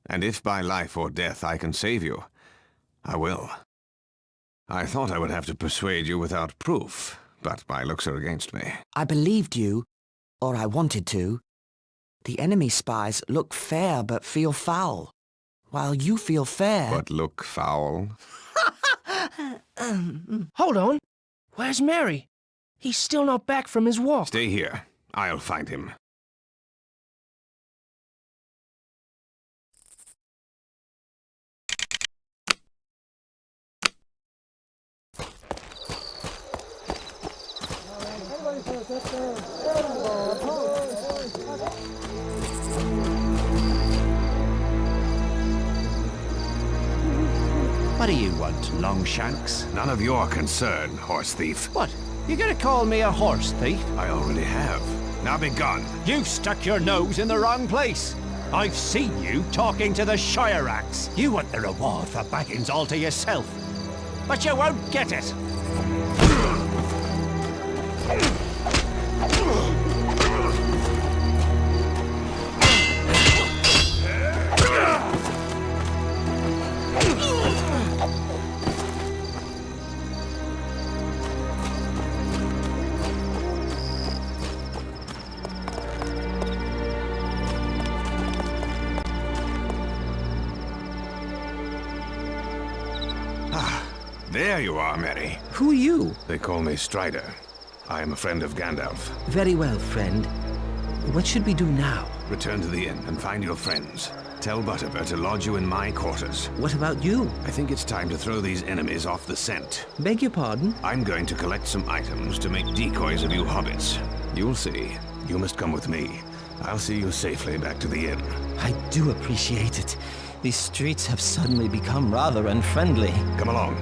and if by life or death I can save you, I will. I thought I would have to persuade you without proof, but my looks are against me. I believed you, or I wanted to. The enemy spies look fair but feel foul, while you feel fair. But look foul. Hold on. Where's Merry? He's still not back from his walk. Stay here. I'll find him. What do you want, Longshanks? None of your concern, horse thief. What? You gonna call me a horse thief? I already have. Now be gone. You stuck your nose in the wrong place. I've seen you talking to the Shire Axe. You want the reward for Baggins all to yourself. But you won't get it. There you are, Merry. Who are you? They call me Strider. I am a friend of Gandalf. Very well, friend. What should we do now? Return to the inn and find your friends. Tell Butterbur to lodge you in my quarters. What about you? I think it's time to throw these enemies off the scent. Beg your pardon? I'm going to collect some items to make decoys of you hobbits. You'll see. You must come with me. I'll see you safely back to the inn. I do appreciate it. These streets have suddenly become rather unfriendly. Come along.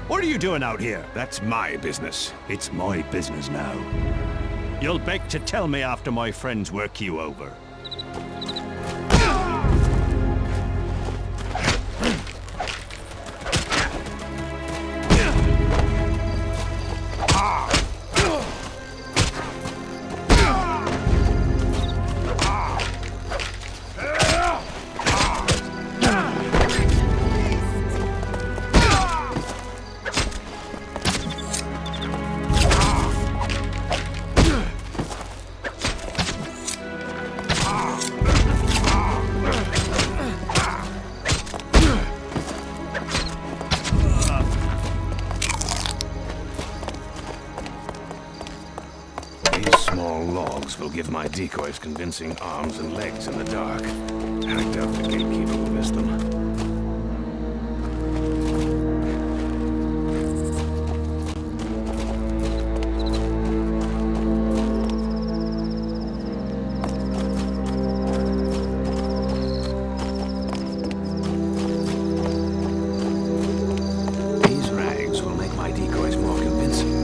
What are you doing out here? That's my business. It's my business now. You'll beg to tell me after my friends work you over. decoy's convincing arms and legs in the dark. I doubt the gatekeeper will miss them. These rags will make my decoys more convincing.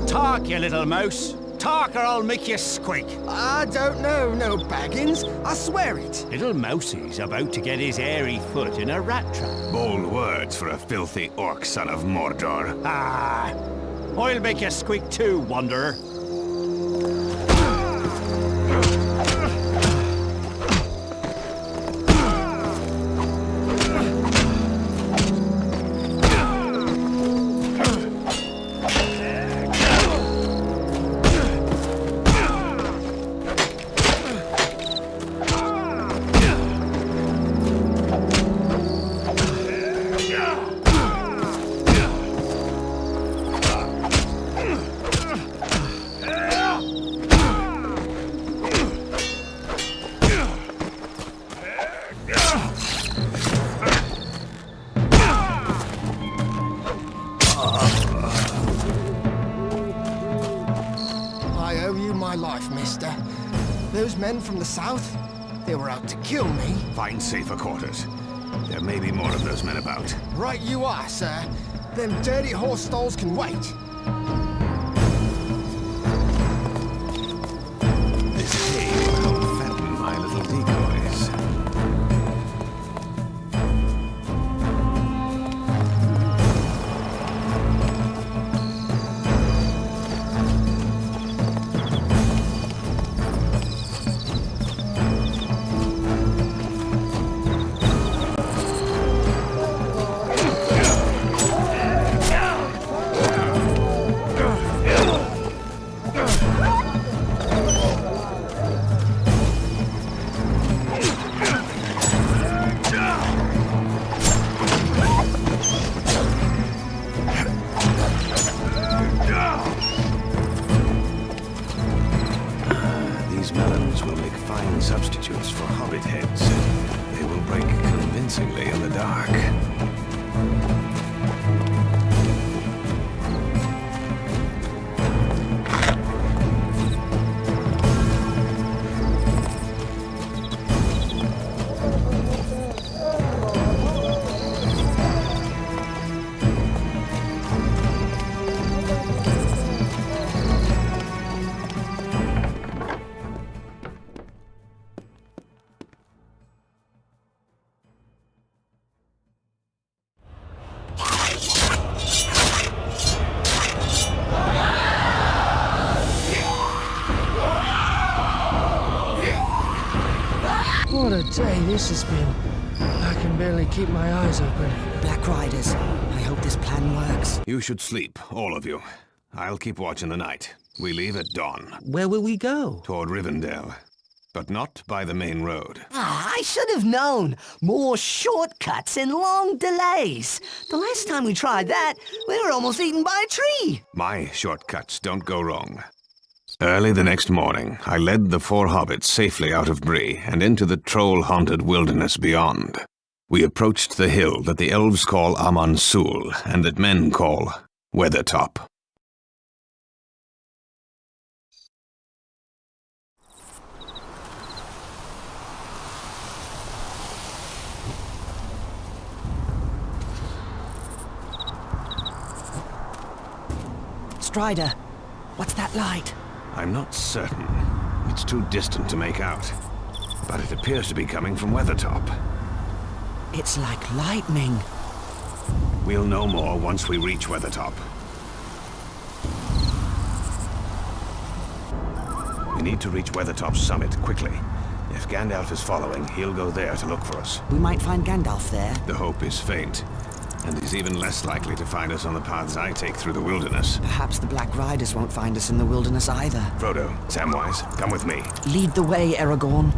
Talk, you little mouse. Talk or I'll make you squeak. I don't know, no Baggins. I swear it. Little Mousie's about to get his hairy foot in a rat trap. Bold words for a filthy orc son of Mordor. Ah, I'll make you squeak too, wanderer. I owe you my life, mister. Those men from the south, they were out to kill me. Find safer quarters. There may be more of those men about. Right you are, sir. Them dirty horse stalls can wait. This cave will help fatten my little decoys. These melons will make fine substitutes for hobbit heads. They will break convincingly in the dark. What a day this has been. I can barely keep my eyes open. Black Riders, I hope this plan works. You should sleep, all of you. I'll keep watch in the night. We leave at dawn. Where will we go? Toward Rivendell. But not by the main road. Ah, I should have known. More shortcuts and long delays. The last time we tried that, we were almost eaten by a tree. My shortcuts don't go wrong. Early the next morning, I led the 4 hobbits safely out of Bree and into the troll-haunted wilderness beyond. We approached the hill that the elves call Amansul and that men call Weathertop. Strider, what's that light? I'm not certain. It's too distant to make out. But it appears to be coming from Weathertop. It's like lightning. We'll know more once we reach Weathertop. We need to reach Weathertop's summit quickly. If Gandalf is following, he'll go there to look for us. We might find Gandalf there. The hope is faint. And he's even less likely to find us on the paths I take through the wilderness. Perhaps the Black Riders won't find us in the wilderness either. Frodo, Samwise, come with me. Lead the way, Aragorn.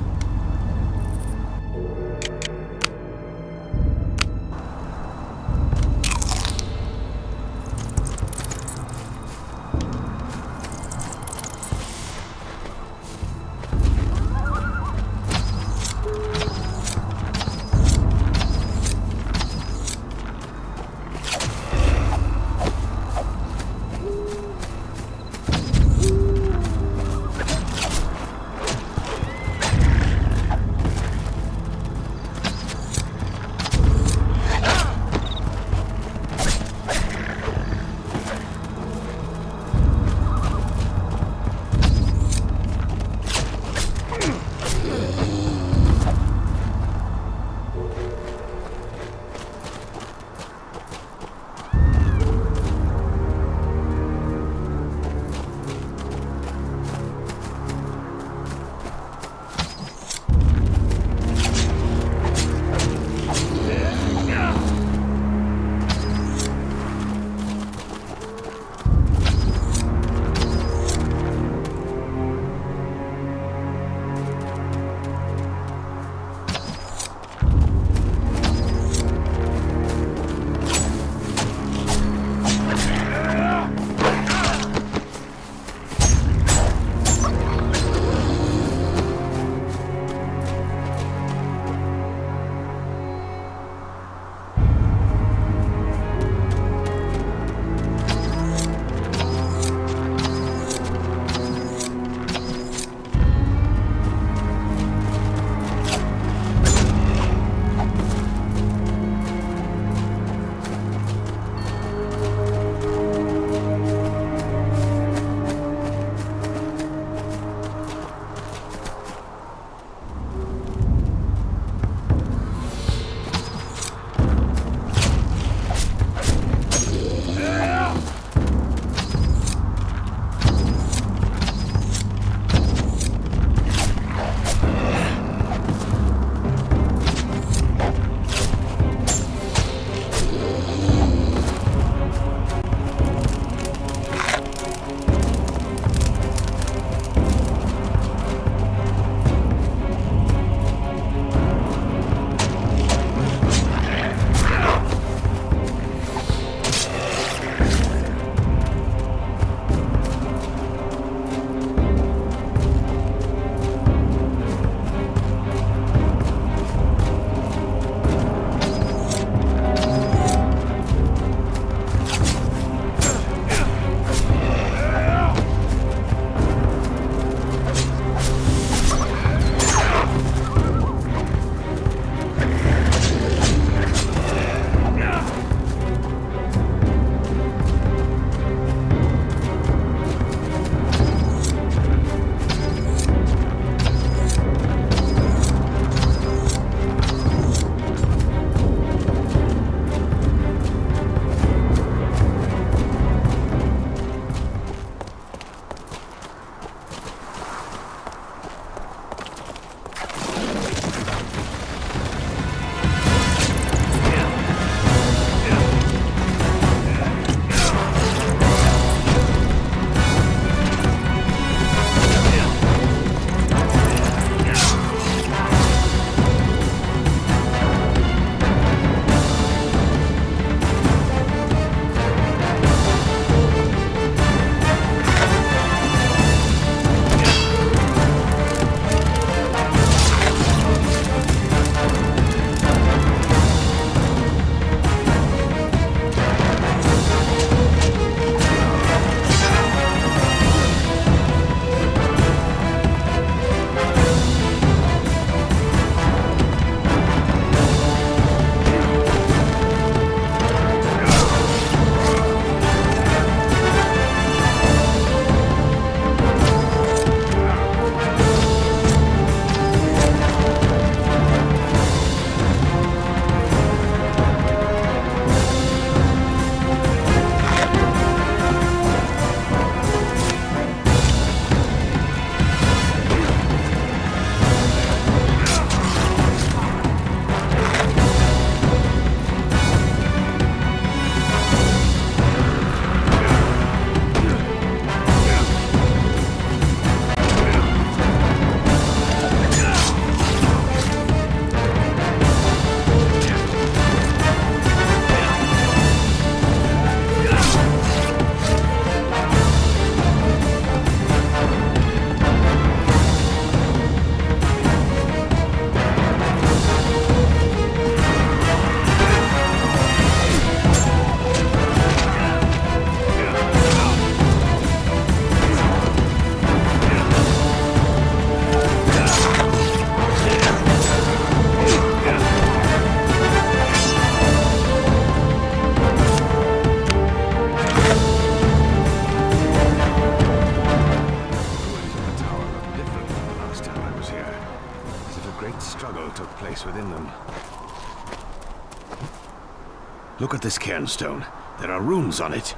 Look at this cairnstone. There are runes on it.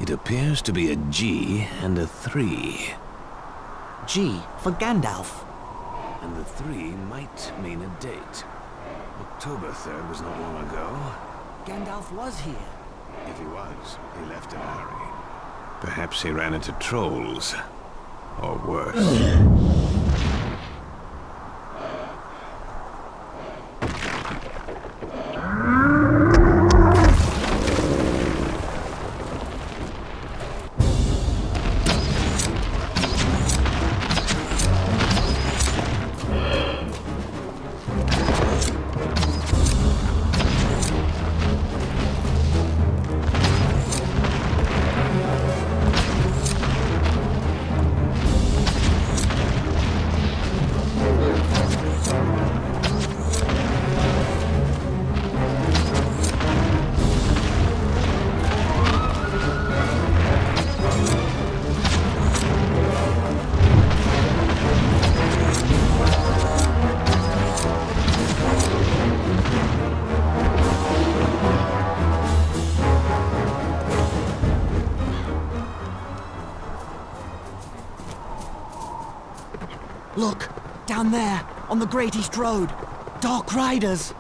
It appears to be a G and a 3. G for Gandalf. And the 3 might mean a date. October 3rd was not long ago. Gandalf was here. If he was, he left in a hurry. Perhaps he ran into trolls. Or worse. Look, down there, on the Great East Road. Dark Riders.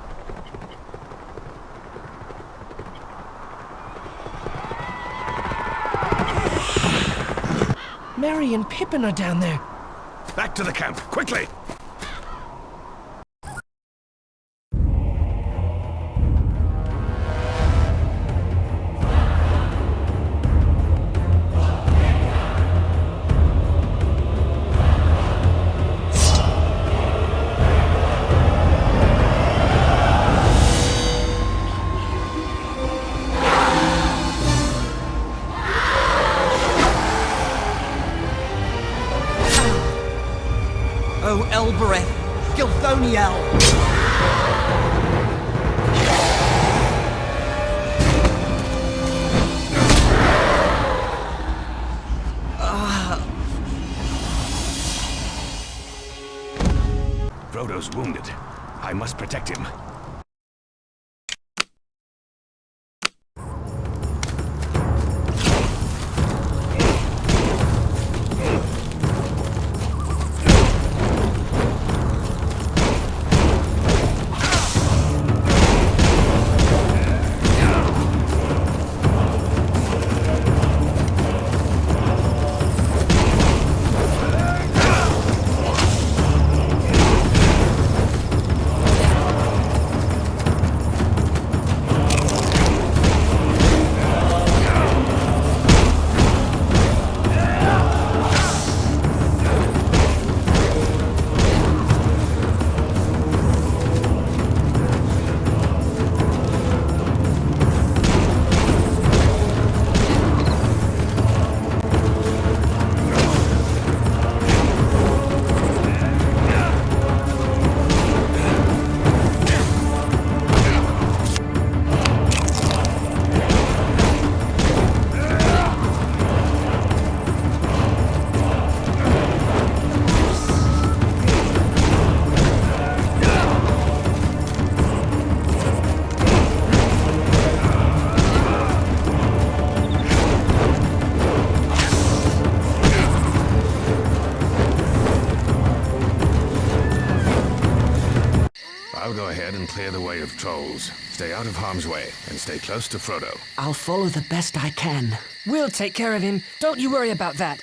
Merry and Pippin are down there. Back to the camp, quickly! Oh, Elbereth, Gilthoniel! Frodo's wounded. I must protect him. I'll go ahead and clear the way of trolls. Stay out of harm's way, and stay close to Frodo. I'll follow the best I can. We'll take care of him. Don't you worry about that.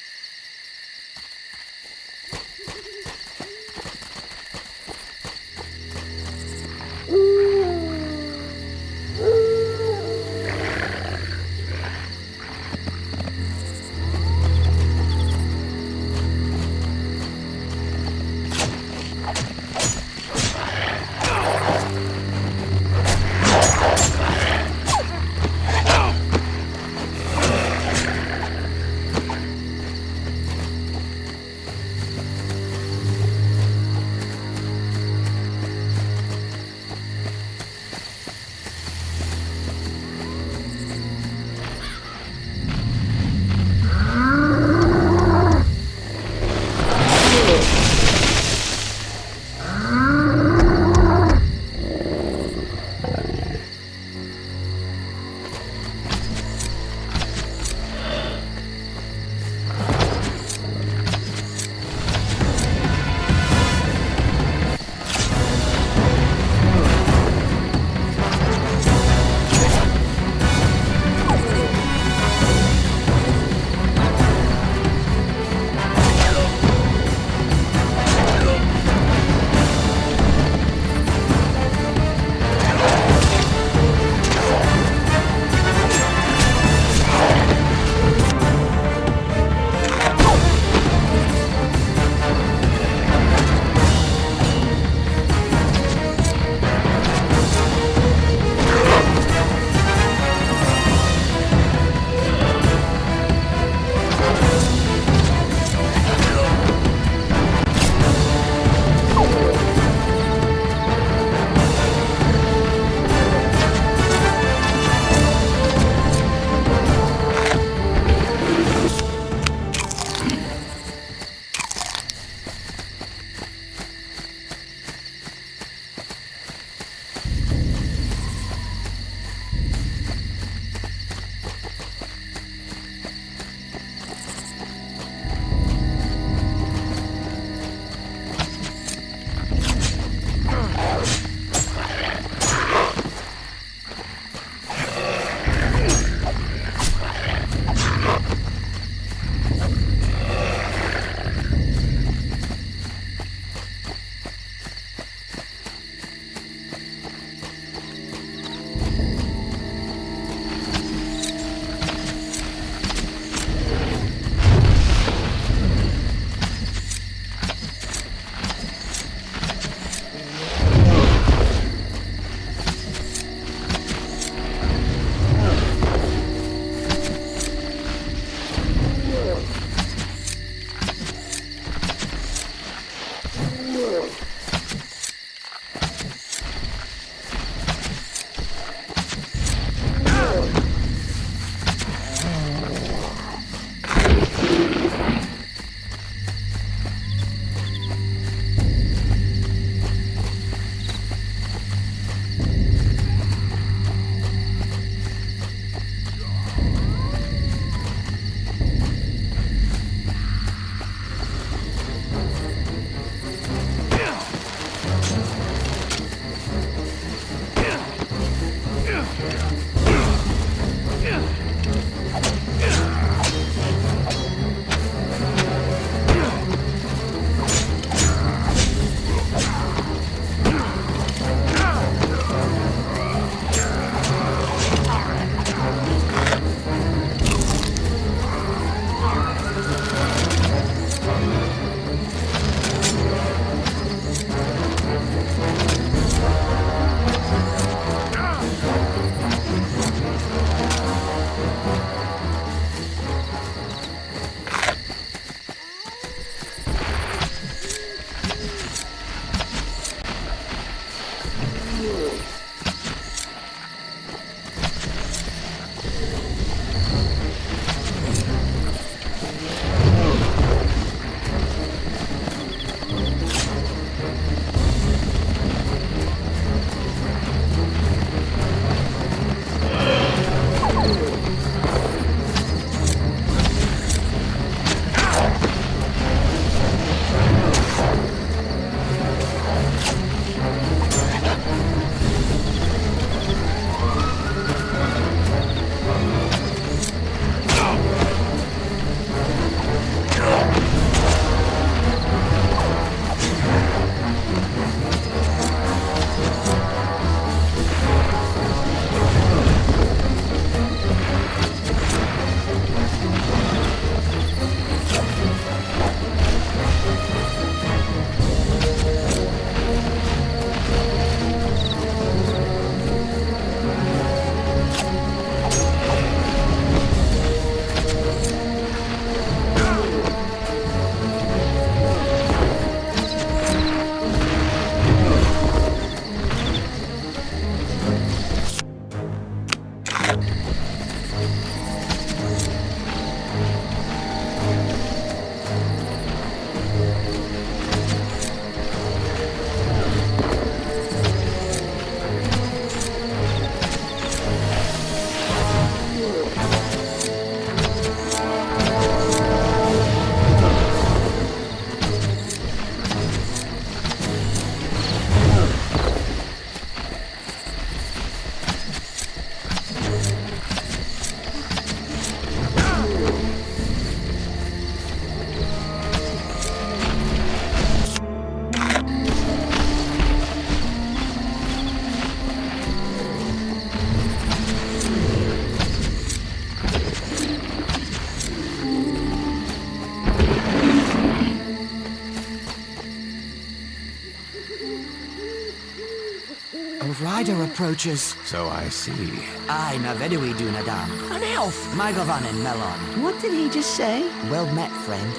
rider approaches. So I see. Aye, na vedui dunadam. An elf! Magavanin melon. What did he just say? Well met, friend.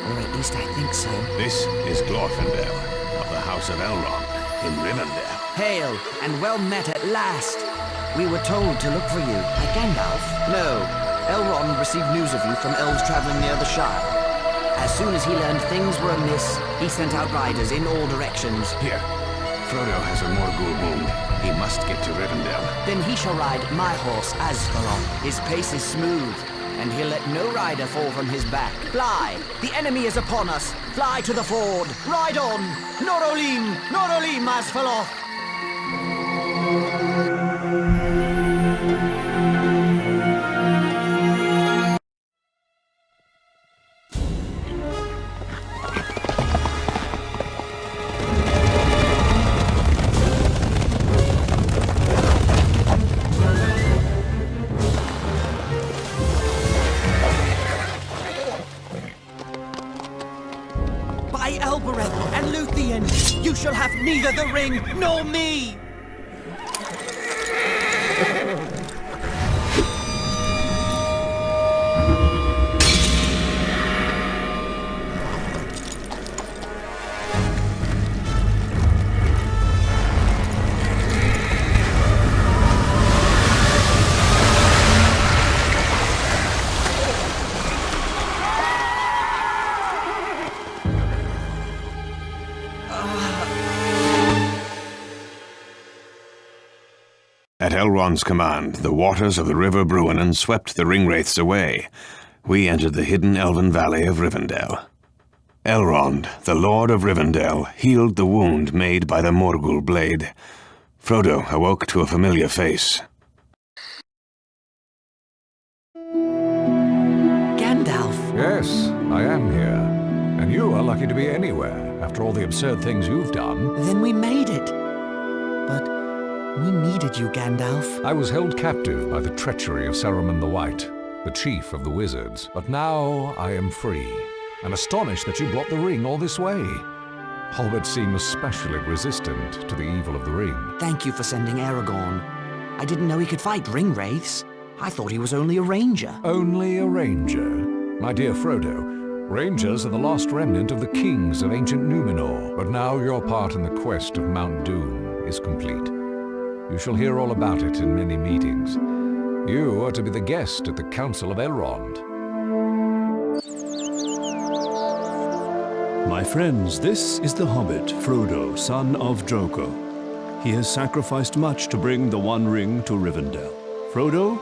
Or at least I think so. This is Glorfindel of the House of Elrond in Rivendell. Hail, and well met at last. We were told to look for you. By Gandalf? No. Elrond received news of you from elves traveling near the Shire. As soon as he learned things were amiss, he sent out riders in all directions. Here, Frodo has a Morgul wound. He must get to Rivendell. Then he shall ride my horse, Asfalon. His pace is smooth, and he'll let no rider fall from his back. Fly! The enemy is upon us! Fly to the ford! Ride on! Norolim! Norolim, Asfaloth! And Luthien, you shall have neither the ring nor me! At Elrond's command, the waters of the River Bruinen swept the ringwraiths away. We entered the hidden elven valley of Rivendell. Elrond, the Lord of Rivendell, healed the wound made by the Morgul blade. Frodo awoke to a familiar face. Gandalf! Yes, I am here. And you are lucky to be anywhere, after all the absurd things you've done. Then we made it. But we needed you, Gandalf. I was held captive by the treachery of Saruman the White, the chief of the wizards. But now I am free, and astonished that you brought the ring all this way. Hobbits seem especially resistant to the evil of the ring. Thank you for sending Aragorn. I didn't know he could fight ringwraiths. I thought he was only a ranger. Only a ranger? My dear Frodo, rangers are the last remnant of the kings of ancient Numenor. But now your part in the quest of Mount Doom is complete. You shall hear all about it in many meetings. You are to be the guest at the Council of Elrond. My friends, this is the Hobbit, Frodo, son of Drogo. He has sacrificed much to bring the One Ring to Rivendell. Frodo,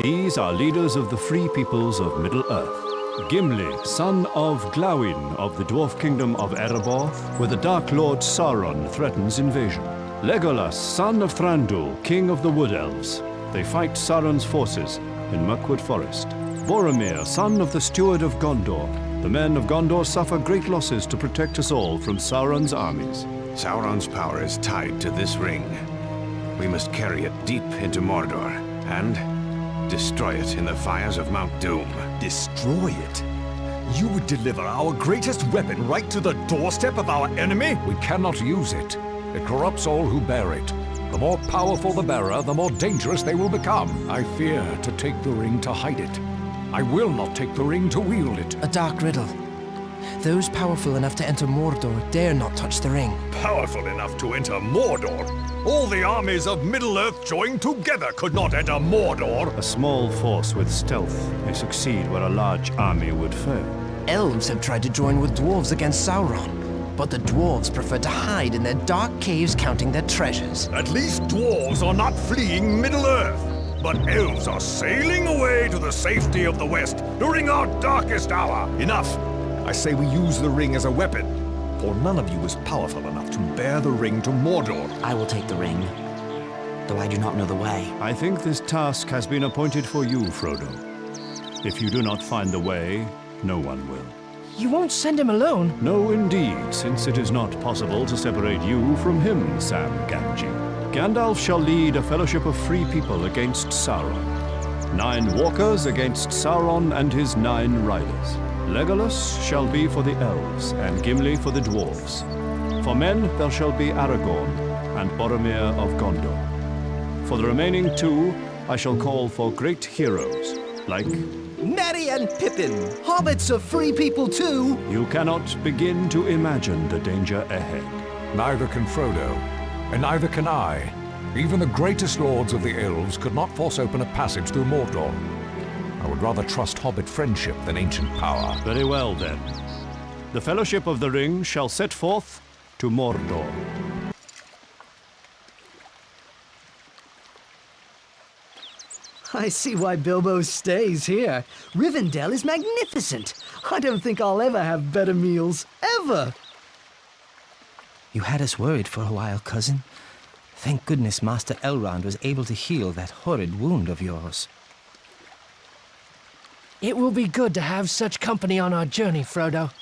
these are leaders of the free peoples of Middle-earth. Gimli, son of Glawin of the dwarf kingdom of Erebor, where the Dark Lord Sauron threatens invasion. Legolas, son of Thranduil, king of the Wood Elves. They fight Sauron's forces in Mirkwood Forest. Boromir, son of the Steward of Gondor. The men of Gondor suffer great losses to protect us all from Sauron's armies. Sauron's power is tied to this ring. We must carry it deep into Mordor and destroy it in the fires of Mount Doom. Destroy it? You would deliver our greatest weapon right to the doorstep of our enemy? We cannot use it. It corrupts all who bear it. The more powerful the bearer, the more dangerous they will become. I fear to take the ring to hide it. I will not take the ring to wield it. A dark riddle. Those powerful enough to enter Mordor dare not touch the ring. Powerful enough to enter Mordor? All the armies of Middle-earth joined together could not enter Mordor. A small force with stealth may succeed where a large army would fail. Elves have tried to join with dwarves against Sauron, but the dwarves prefer to hide in their dark caves counting their treasures. At least dwarves are not fleeing Middle-earth. But elves are sailing away to the safety of the West during our darkest hour. Enough! I say we use the ring as a weapon, for none of you is powerful enough to bear the ring to Mordor. I will take the ring, though I do not know the way. I think this task has been appointed for you, Frodo. If you do not find the way, no one will. You won't send him alone? No, indeed, since it is not possible to separate you from him, Sam Gamgee. Gandalf shall lead a fellowship of free people against Sauron. 9 walkers against Sauron and his 9 riders. Legolas shall be for the elves, and Gimli for the dwarves. For men there shall be Aragorn, and Boromir of Gondor. For the remaining 2, I shall call for great heroes, like... Merry and Pippin, hobbits are free people too! You cannot begin to imagine the danger ahead. Neither can Frodo, and neither can I. Even the greatest lords of the elves could not force open a passage through Mordor. I would rather trust hobbit friendship than ancient power. Very well, then. The Fellowship of the Ring shall set forth to Mordor. I see why Bilbo stays here. Rivendell is magnificent. I don't think I'll ever have better meals. Ever! You had us worried for a while, cousin. Thank goodness Master Elrond was able to heal that horrid wound of yours. It will be good to have such company on our journey, Frodo.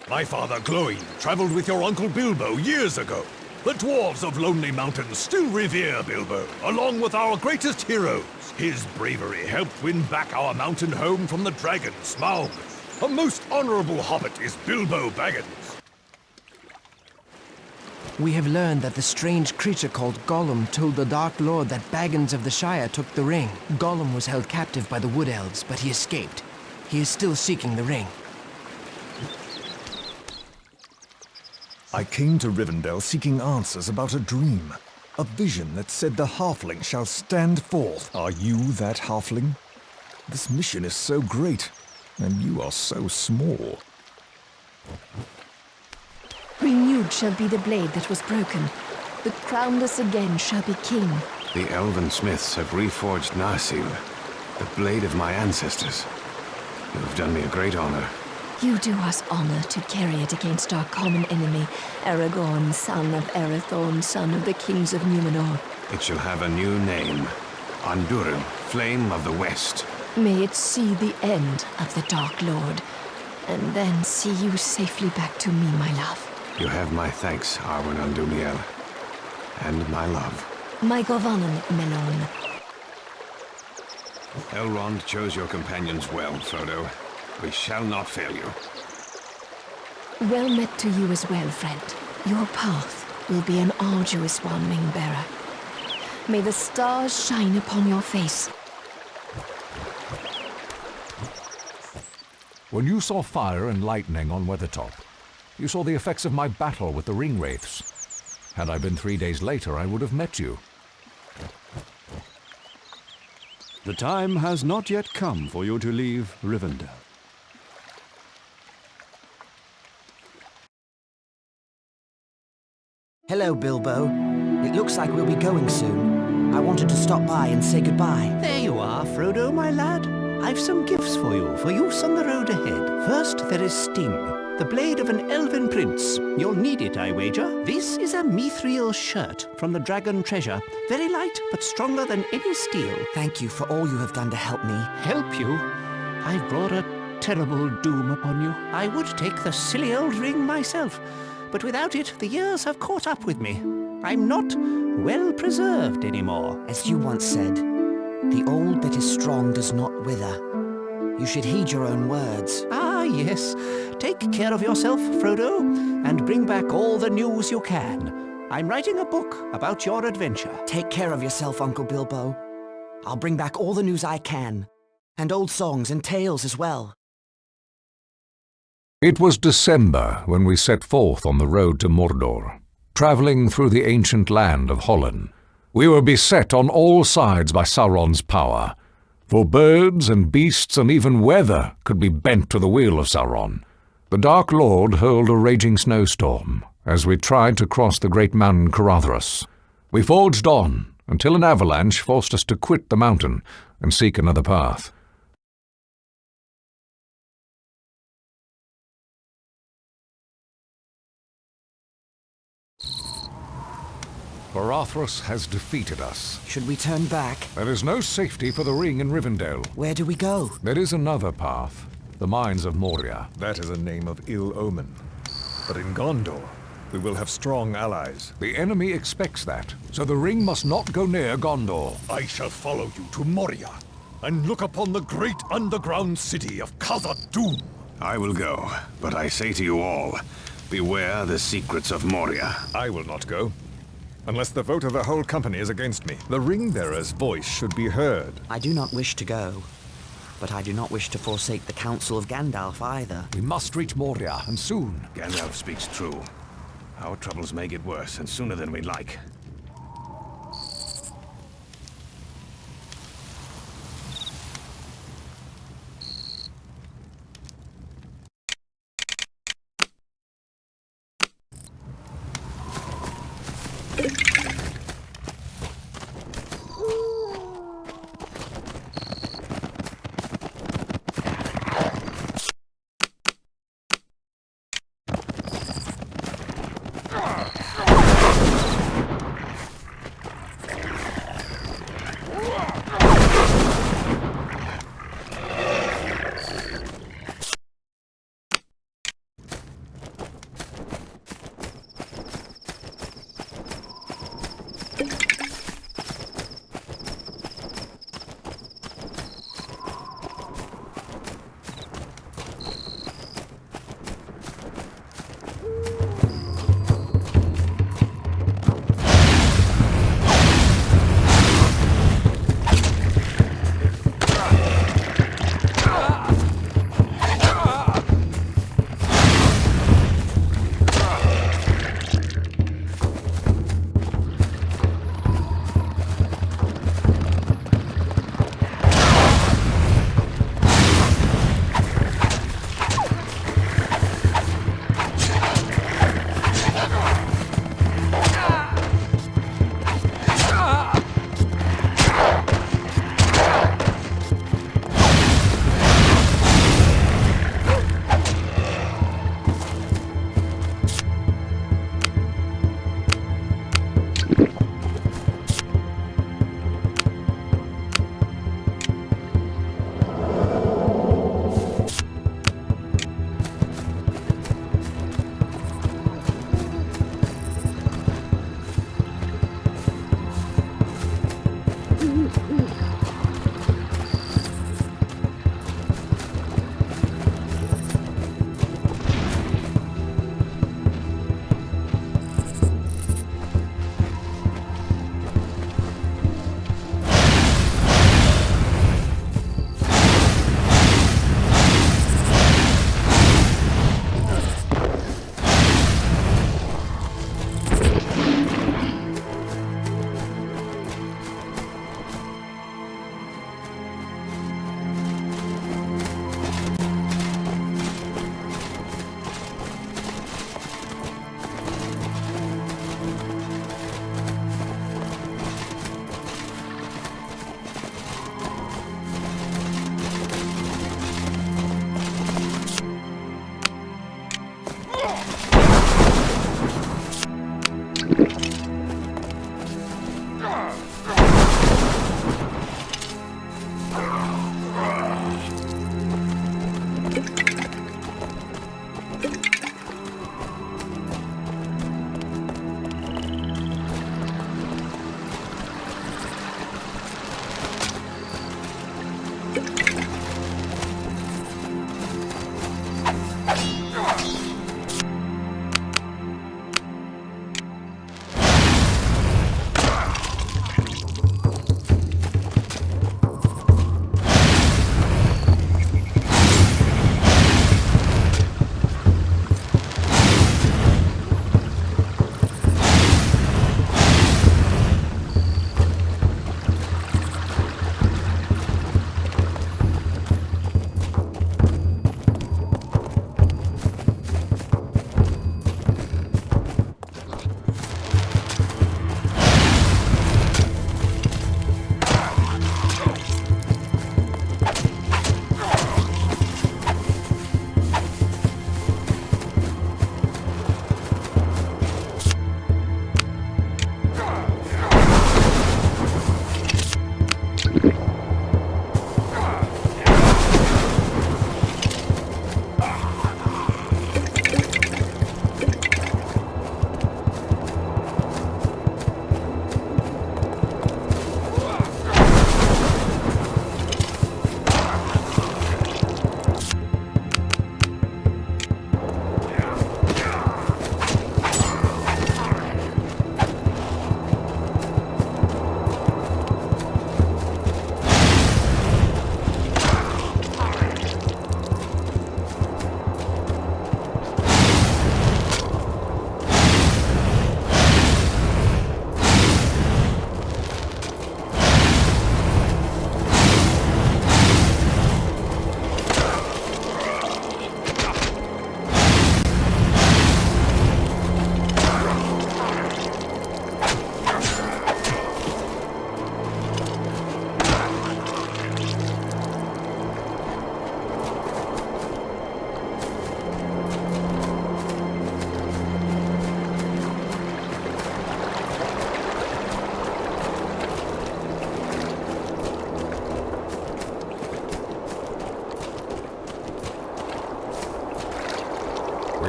My father, Glowing, traveled with your Uncle Bilbo years ago. The dwarves of Lonely Mountain still revere Bilbo, along with our greatest heroes. His bravery helped win back our mountain home from the dragon, Smaug. A most honorable hobbit is Bilbo Baggins. We have learned that the strange creature called Gollum told the Dark Lord that Baggins of the Shire took the ring. Gollum was held captive by the Wood Elves, but he escaped. He is still seeking the ring. I came to Rivendell seeking answers about a dream. A vision that said the halfling shall stand forth. Are you that halfling? This mission is so great, and you are so small. Renewed shall be the blade that was broken. The crownless again shall be king. The elven smiths have reforged Narsil, the blade of my ancestors. You have done me a great honor. You do us honor to carry it against our common enemy, Aragorn, son of Arathorn, son of the kings of Numenor. It shall have a new name. Andurin, Flame of the West. May it see the end of the Dark Lord, and then see you safely back to me, my love. You have my thanks, Arwen Andumiel, and my love. My Govanen Melon. Elrond chose your companions well, Frodo. We shall not fail you. Well met to you as well, friend. Your path will be an arduous one, Ringbearer. May the stars shine upon your face. When you saw fire and lightning on Weathertop, you saw the effects of my battle with the Ringwraiths. Had I been 3 days later, I would have met you. The time has not yet come for you to leave Rivendell. Hello, Bilbo. It looks like we'll be going soon. I wanted to stop by and say goodbye. There you are, Frodo, my lad. I've some gifts for use on the road ahead. First, there is Sting, the blade of an elven prince. You'll need it, I wager. This is a mithril shirt from the Dragon Treasure. Very light, but stronger than any steel. Thank you for all you have done to help me. Help you? I've brought a terrible doom upon you. I would take the silly old ring myself, but without it, the years have caught up with me. I'm not well preserved anymore. As you once said, the old that is strong does not wither. You should heed your own words. Ah, yes. Take care of yourself, Frodo, and bring back all the news you can. I'm writing a book about your adventure. Take care of yourself, Uncle Bilbo. I'll bring back all the news I can, and old songs and tales as well. It was December when we set forth on the road to Mordor, travelling through the ancient land of Hollin. We were beset on all sides by Sauron's power, for birds and beasts and even weather could be bent to the will of Sauron. The Dark Lord hurled a raging snowstorm as we tried to cross the great mountain Caradhras. We forged on until an avalanche forced us to quit the mountain and seek another path. Caradhras has defeated us. Should we turn back? There is no safety for the ring in Rivendell. Where do we go? There is another path. The Mines of Moria. That is a name of ill omen. But in Gondor, we will have strong allies. The enemy expects that, so the ring must not go near Gondor. I shall follow you to Moria and look upon the great underground city of Khazad-dûm. I will go, but I say to you all, beware the secrets of Moria. I will not go. Unless the vote of the whole company is against me. The ring-bearer's voice should be heard. I do not wish to go, but I do not wish to forsake the counsel of Gandalf either. We must reach Moria, and soon. Gandalf speaks true. Our troubles may get worse, and sooner than we'd like.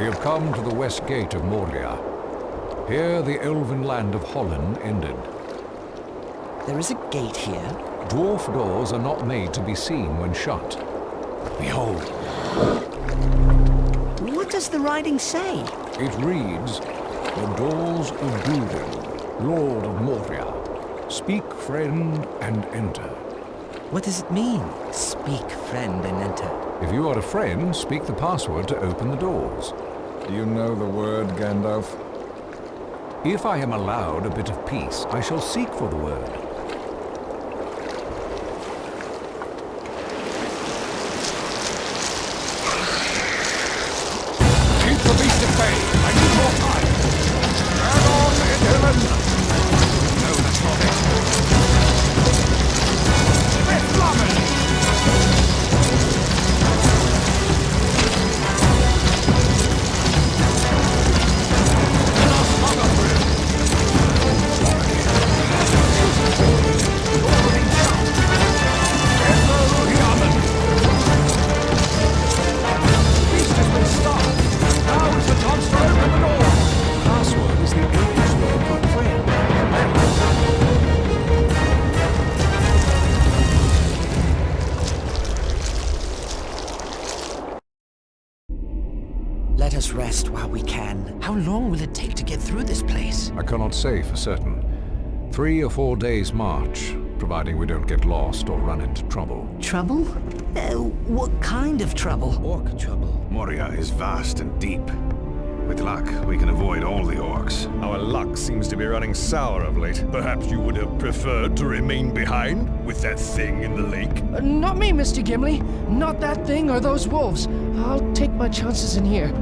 We have come to the west gate of Moria. Here the elven land of Holland ended. There is a gate here? Dwarf doors are not made to be seen when shut. Behold. What does the writing say? It reads, "The doors of Durin, Lord of Moria. Speak, friend, and enter." What does it mean? Speak, friend, and enter. If you are a friend, speak the password to open the doors. Do you know the word, Gandalf? If I am allowed a bit of peace, I shall seek for the word. Keep the beast at bay. I need more time. Aragorn and Helen. No, that's not it. Red Flamen. Let us rest while we can. How long will it take to get through this place? I cannot say for certain. 3 or 4 days' march, providing we don't get lost or run into trouble. Trouble? What kind of trouble? Orc trouble. Moria is vast and deep. With luck, we can avoid all the orcs. Our luck seems to be running sour of late. Perhaps you would have preferred to remain behind with that thing in the lake? Not me, Mr. Gimli. Not that thing or those wolves. I'll take my chances in here.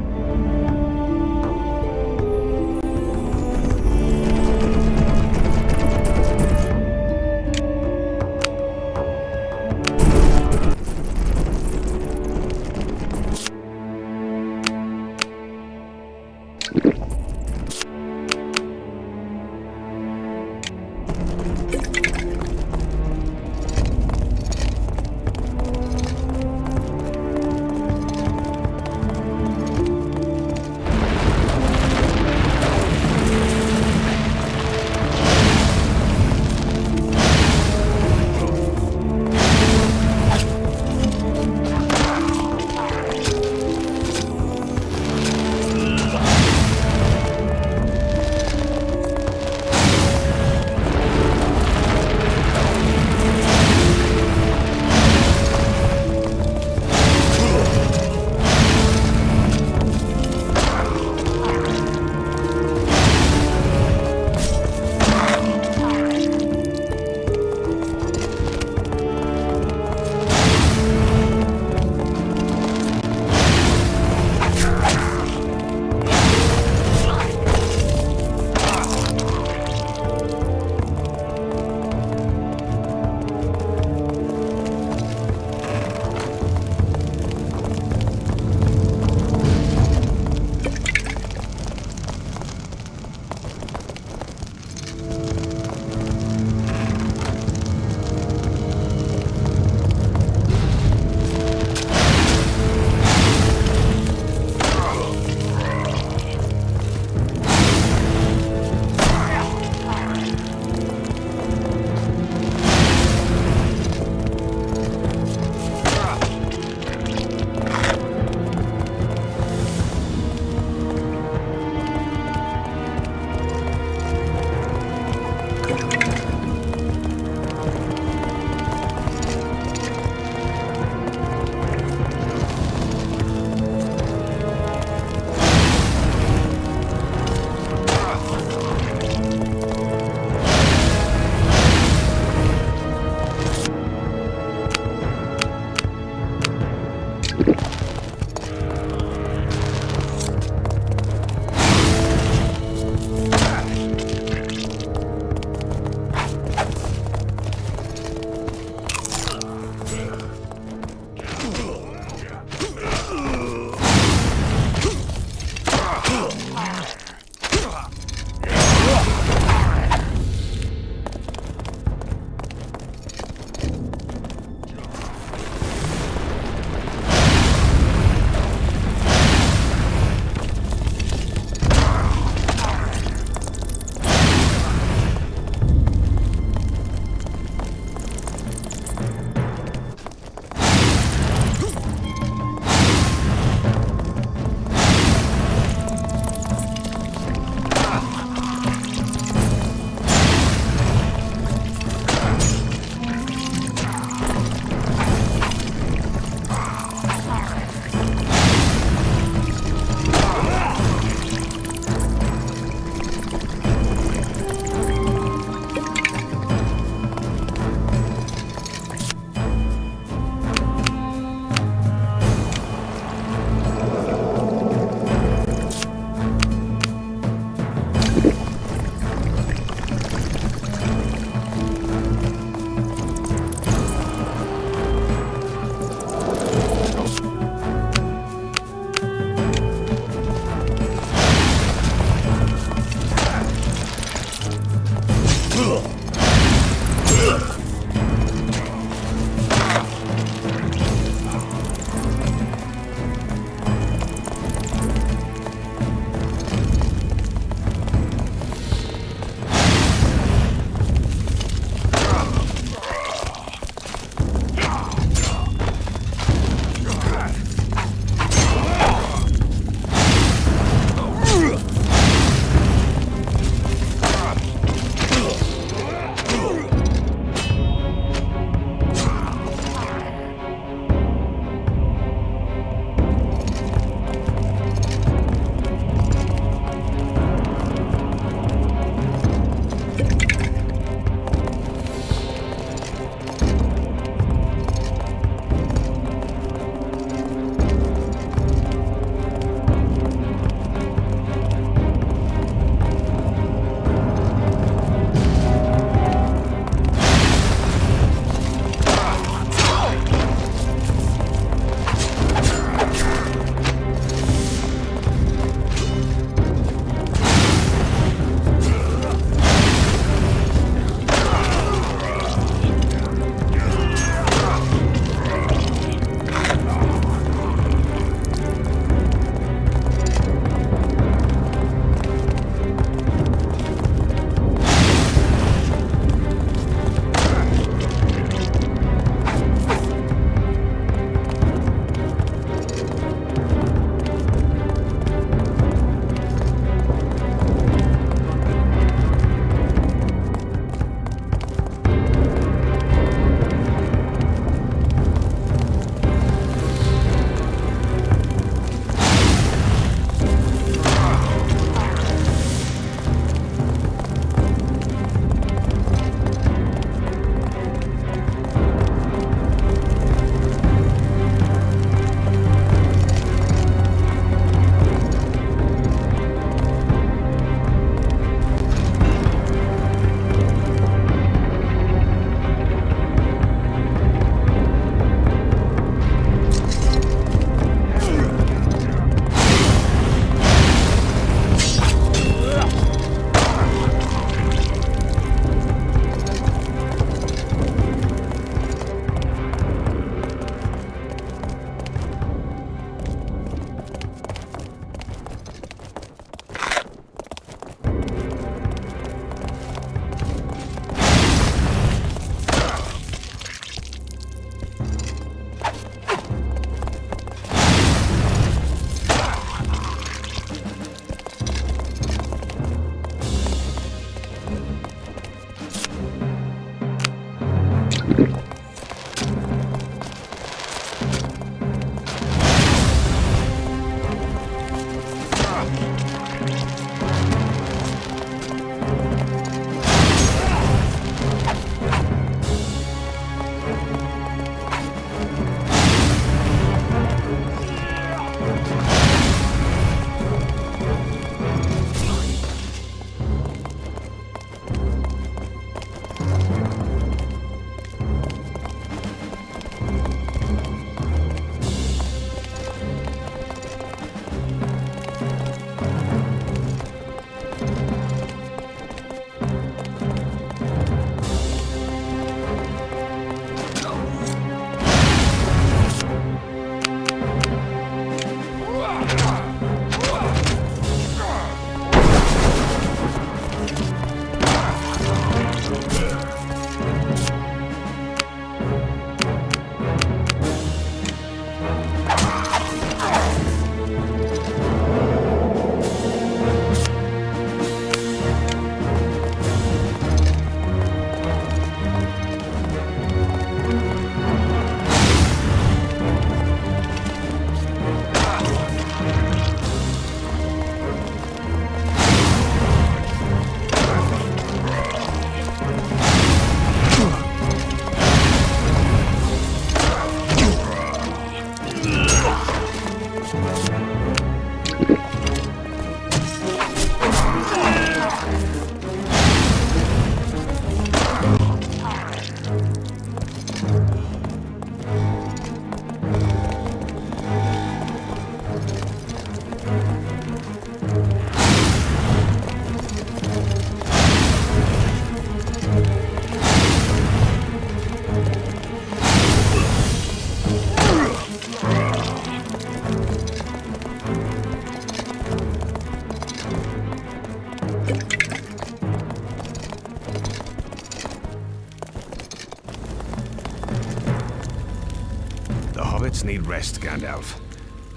hobbits need rest, Gandalf.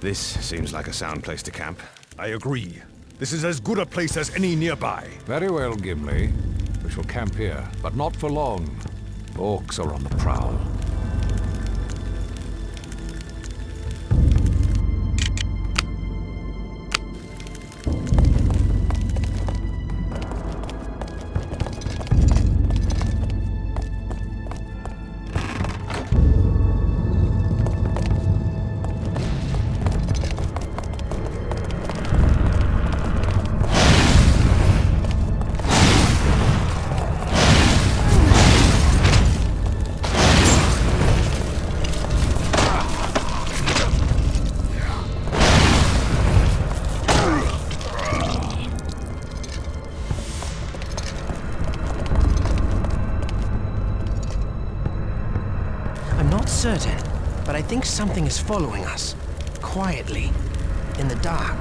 This seems like a sound place to camp. I agree. This is as good a place as any nearby. Very well, Gimli. We shall camp here, but not for long. Orcs are on the prowl. Certain, but I think something is following us. Quietly. In the dark.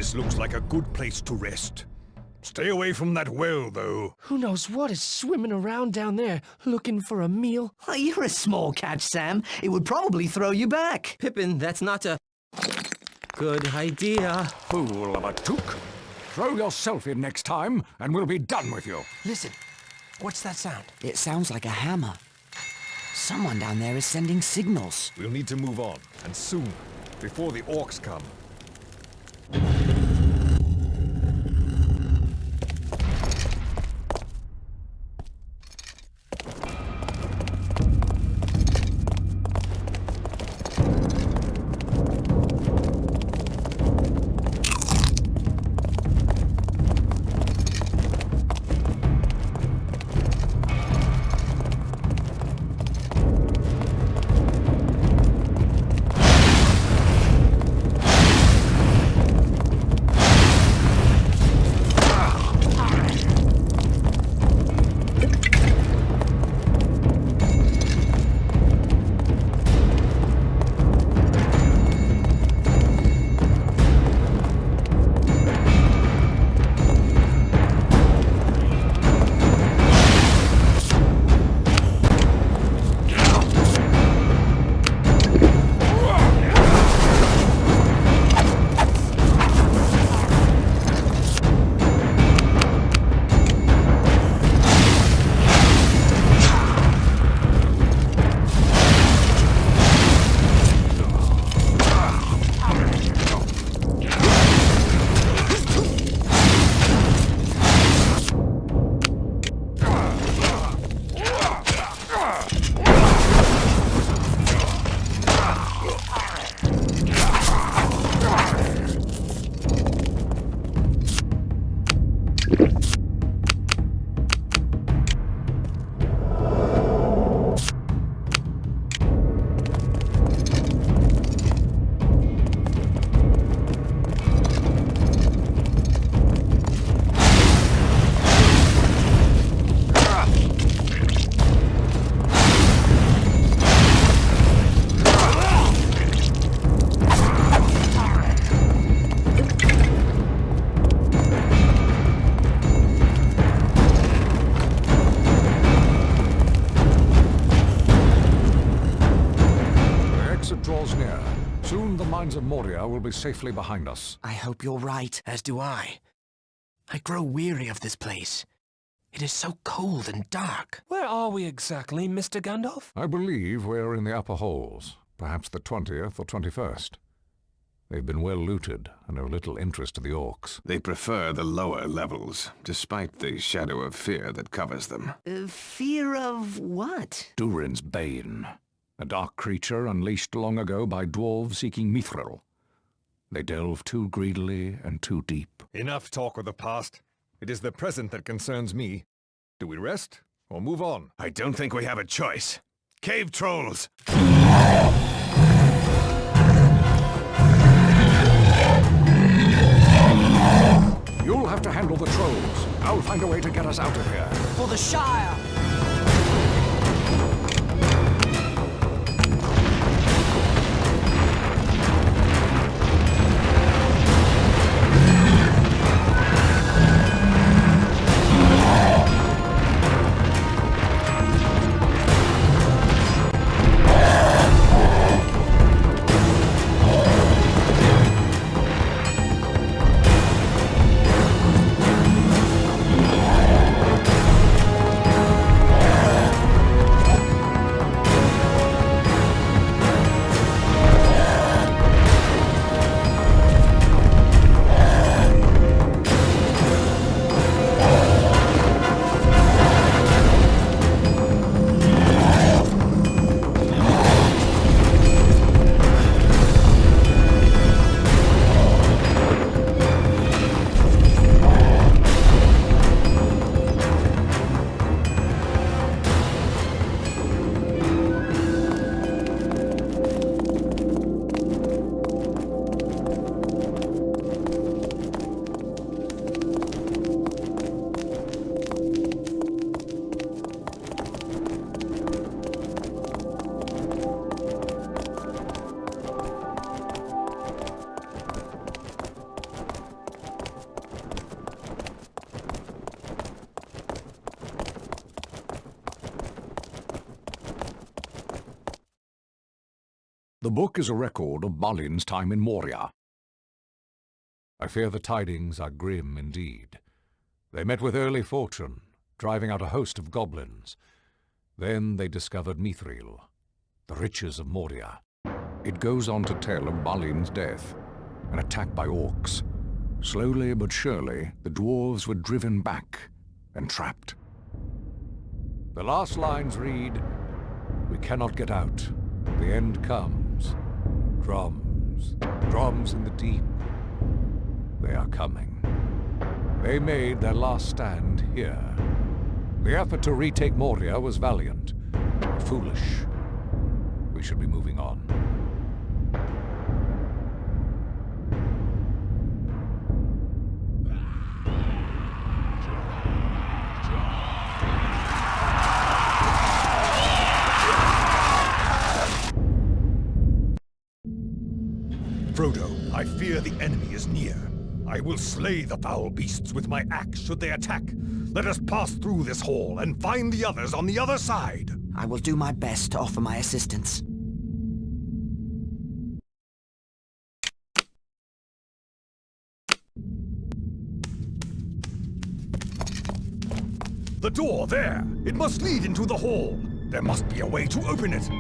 This looks like a good place to rest. Stay away from that well, though. Who knows what is swimming around down there, looking for a meal? Oh, you're a small catch, Sam. It would probably throw you back. Pippin, that's not a good idea. Fool of a took. Throw yourself in next time, and we'll be done with you. Listen, what's that sound? It sounds like a hammer. Someone down there is sending signals. We'll need to move on, and soon, before the orcs come. Of Moria will be safely behind us. I hope you're right. As do I. I grow weary of this place. It is so cold and dark. Where are we exactly, Mr. Gandalf? I believe we're in the upper halls, perhaps the 20th or 21st. They've been well looted and are of little interest to the orcs. They prefer the lower levels, despite the shadow of fear that covers them. Fear of what? Durin's Bane. A dark creature unleashed long ago by dwarves seeking mithril. They delve too greedily and too deep. Enough talk of the past. It is the present that concerns me. Do we rest or move on? I don't think we have a choice. Cave trolls! You'll have to handle the trolls. I'll find a way to get us out of here. For the Shire! The book is a record of Balin's time in Moria. I fear the tidings are grim indeed. They met with early fortune, driving out a host of goblins. Then they discovered Mithril, the riches of Moria. It goes on to tell of Balin's death, an attack by orcs. Slowly but surely, the dwarves were driven back and trapped. The last lines read, "We cannot get out. The end comes. Drums, drums in the deep. They are coming." They made their last stand here. The effort to retake Moria was valiant, but foolish. We should be moving on. Frodo, I fear the enemy is near. I will slay the foul beasts with my axe should they attack. Let us pass through this hall and find the others on the other side. I will do my best to offer my assistance. The door there! It must lead into the hall. There must be a way to open it.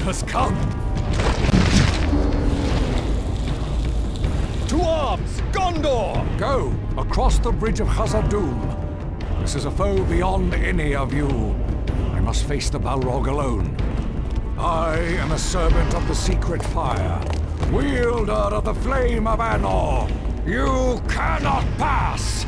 has come! To arms! Gondor! Go across the bridge of Khazad-dûm. This is a foe beyond any of you. I must face the Balrog alone. I am a servant of the secret fire, wielder of the flame of Anor. You cannot pass!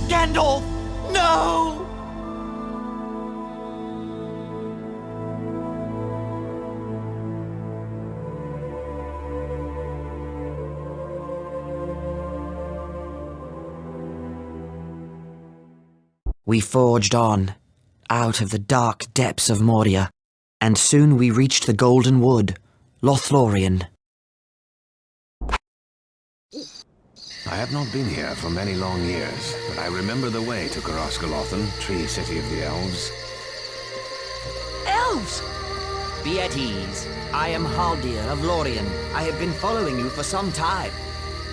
Gandalf! No! We forged on, out of the dark depths of Moria, and soon we reached the Golden Wood, Lothlorien. I have not been here for many long years, but I remember the way to Coroscolothan, Tree City of the Elves. Elves! Be at ease. I am Haldir of Lorien. I have been following you for some time.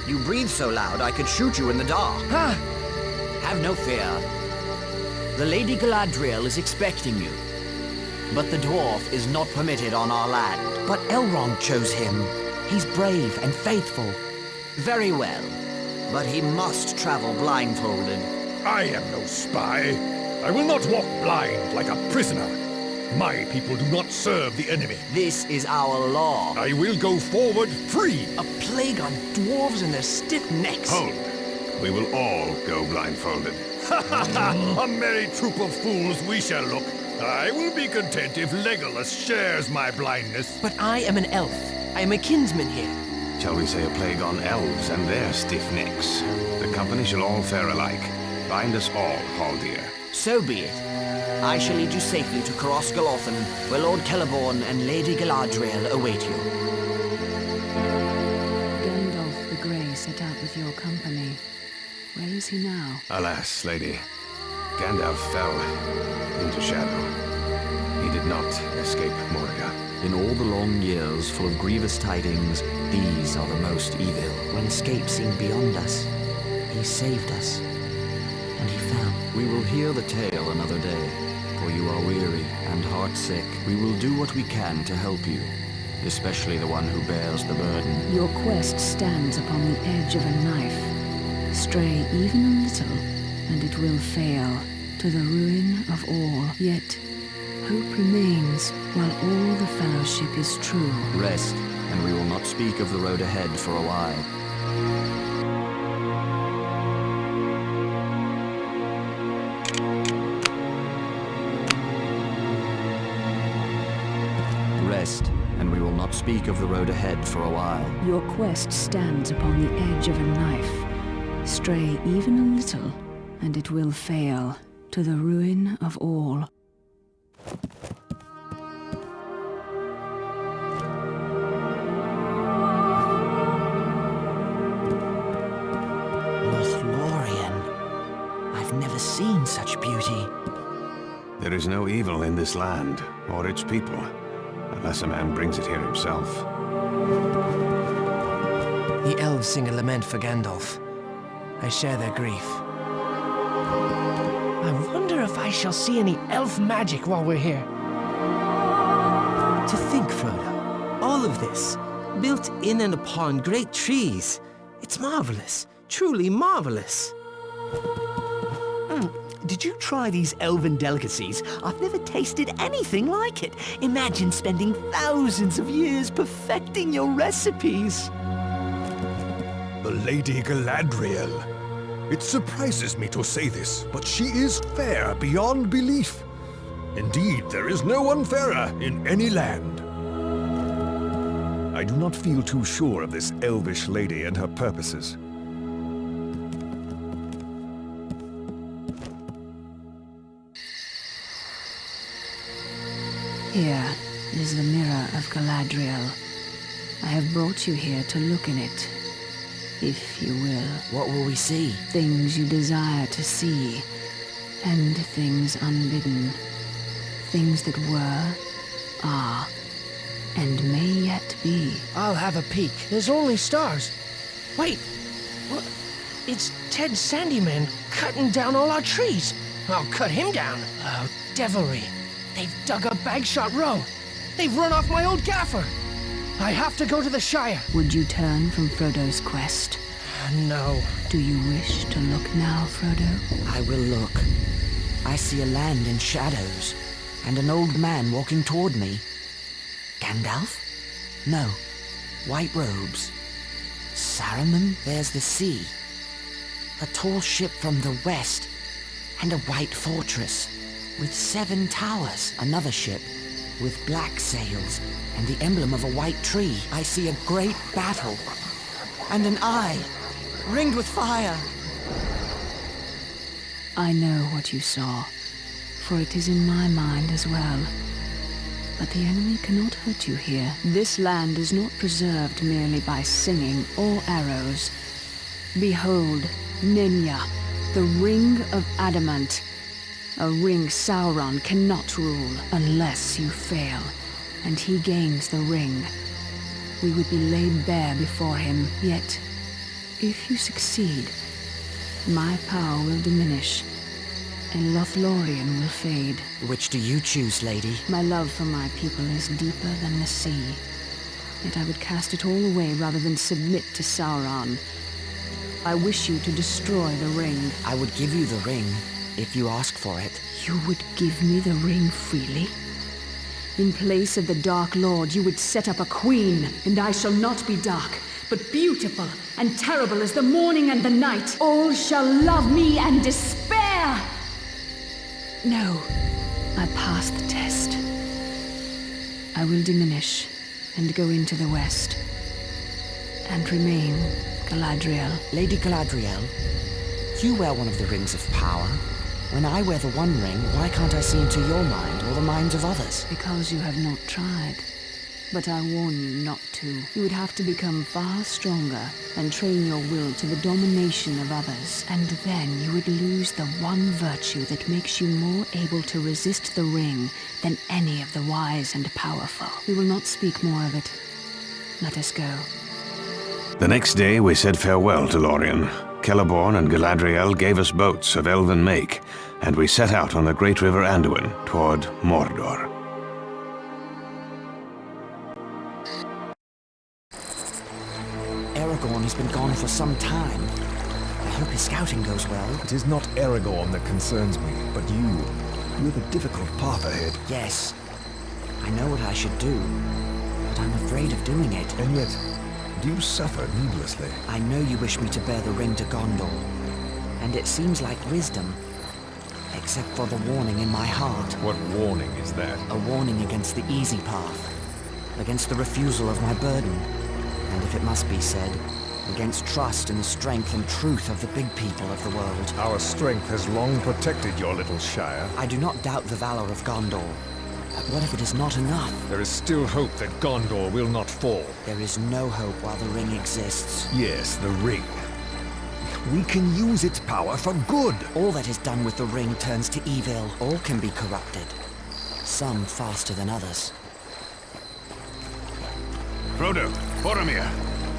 You breathe so loud I could shoot you in the dark. Have no fear. The Lady Galadriel is expecting you. But the dwarf is not permitted on our land. But Elrond chose him. He's brave and faithful. Very well. But he must travel blindfolded. I am no spy. I will not walk blind like a prisoner. My people do not serve the enemy. This is our law. I will go forward free. A plague on dwarves and their stiff necks. Hold. We will all go blindfolded. A merry troop of fools we shall look. I will be content if Legolas shares my blindness. But I am an elf. I am a kinsman here. Shall we say a plague on elves and their stiff necks? The company shall all fare alike. Bind us all, Haldir. So be it. I shall lead you safely to Coroscolothan, where Lord Celeborn and Lady Galadriel await you. Gandalf the Grey set out with your company. Where is he now? Alas, lady. Gandalf fell into shadow. He did not escape Moria. In all the long years full of grievous tidings, these are the most evil. When escape seemed beyond us, he saved us, and he found. We will hear the tale another day, for you are weary and heartsick. We will do what we can to help you, especially the one who bears the burden. Your quest stands upon the edge of a knife. Stray even a little, and it will fail, to the ruin of all. Yet hope remains while all the fellowship is true. Rest, and we will not speak of the road ahead for a while. Rest, and we speak of the road ahead for a while. Your quest stands upon the edge of a knife. Stray even a little, and it will fail, to the ruin of all. Lothlorien. I've never seen such beauty. There is no evil in this land, or its people, unless a man brings it here himself. The elves sing a lament for Gandalf. I share their grief. I wonder if I shall see any elf magic while we're here. To think, Frodo, all of this, built in and upon great trees. It's marvelous, truly marvelous. Did you try these elven delicacies? I've never tasted anything like it. Imagine spending thousands of years perfecting your recipes. The Lady Galadriel. It surprises me to say this, but she is fair beyond belief. Indeed, there is no one fairer in any land. I do not feel too sure of this elvish lady and her purposes. Here is the mirror of Galadriel. I have brought you here to look in it, if you will. What will we see? Things you desire to see, and things unbidden. Things that were, are, and may yet be. I'll have a peek. There's only stars. Wait, what? It's Ted Sandyman cutting down all our trees. I'll cut him down. Oh, devilry. They've dug up Bagshot Row. They've run off my old gaffer. I have to go to the Shire. Would you turn from Frodo's quest? No. Do you wish to look now, Frodo? I will look. I see a land in shadows, and an old man walking toward me. Gandalf? No. White robes. Saruman? There's the sea. A tall ship from the west, and a white fortress with 7 towers. Another ship with black sails and the emblem of a white tree. I see a great battle, and an eye ringed with fire. I know what you saw, for it is in my mind as well. But the enemy cannot hurt you here. This land is not preserved merely by singing or arrows. Behold, Nenya, the Ring of Adamant. A ring Sauron cannot rule unless you fail, and he gains the ring. We would be laid bare before him, yet, if you succeed, my power will diminish, and Lothlorien will fade. Which do you choose, lady? My love for my people is deeper than the sea, yet I would cast it all away rather than submit to Sauron. I wish you to destroy the ring. I would give you the ring, if you ask for it. You would give me the ring freely? In place of the Dark Lord, you would set up a queen, and I shall not be dark, but beautiful and terrible as the morning and the night. All shall love me and despair! No, I passed the test. I will diminish and go into the west, and remain Galadriel. Lady Galadriel, you wear one of the rings of power. When I wear the One Ring, why can't I see into your mind or the minds of others? Because you have not tried. But I warn you not to. You would have to become far stronger and train your will to the domination of others. And then you would lose the one virtue that makes you more able to resist the ring than any of the wise and powerful. We will not speak more of it. Let us go. The next day we said farewell to Lorien. Celeborn and Galadriel gave us boats of elven make, and we set out on the great river Anduin toward Mordor. Aragorn has been gone for some time. I hope his scouting goes well. It is not Aragorn that concerns me, but you. You have a difficult path ahead. Yes, I know what I should do, but I'm afraid of doing it. And yet, do you suffer needlessly? I know you wish me to bear the ring to Gondor, and it seems like wisdom, except for the warning in my heart. What warning is that? A warning against the easy path. against the refusal of my burden, and if it must be said, against trust in the strength and truth of the big people of the world. Our strength has long protected your little Shire. I do not doubt the valor of Gondor. But what if it is not enough? There is still hope that Gondor will not fall. There is no hope while the ring exists. Yes, the ring. We can use its power for good. All that is done with the ring turns to evil. All can be corrupted. Some faster than others. Frodo, Boromir,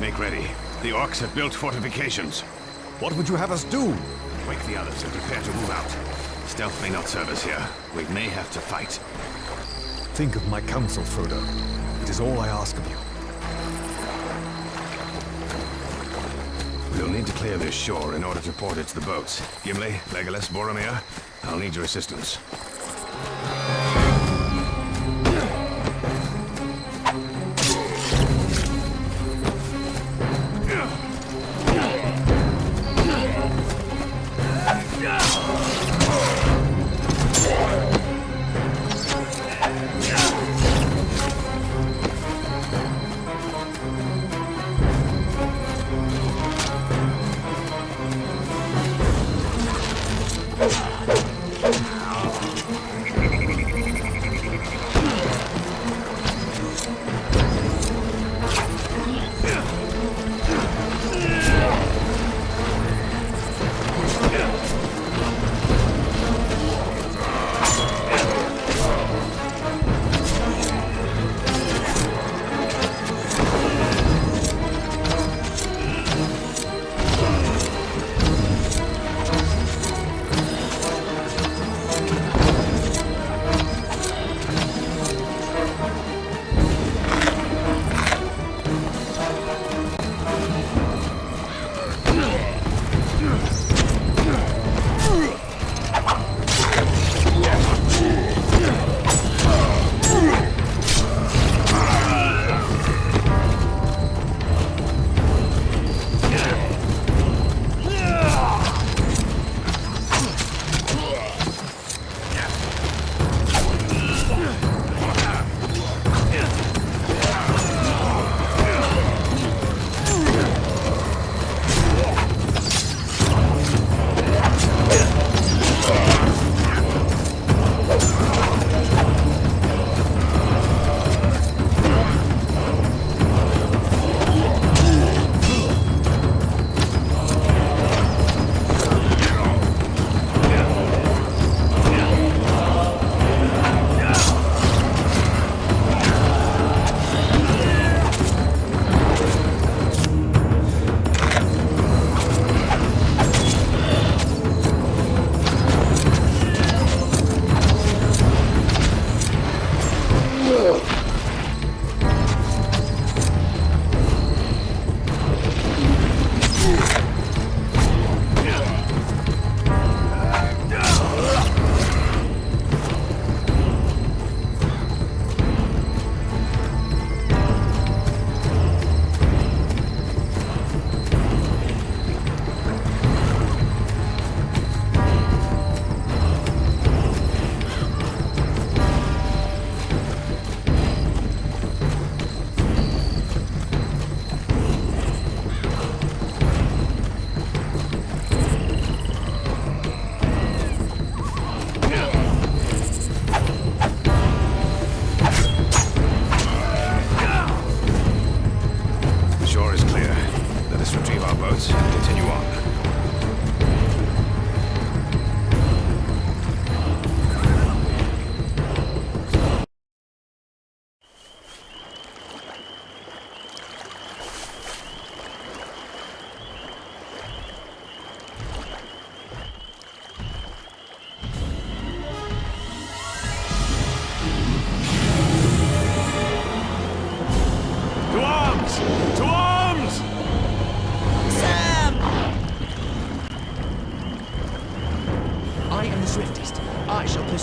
make ready. The orcs have built fortifications. What would you have us do? Wake the others and prepare to move out. Stealth may not serve us here. We may have to fight. Think of my counsel, Frodo. It is all I ask of you. We'll need to clear this shore in order to port it to the boats. Gimli, Legolas, Boromir, I'll need your assistance.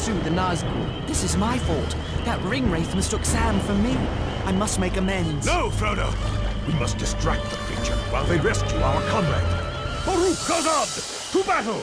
pursue the Nazgûl. This is my fault. That ring wraith mistook Sam for me. I must make amends. No, Frodo! We must distract the creature while they rescue our comrade. Baruch Khazad! To battle!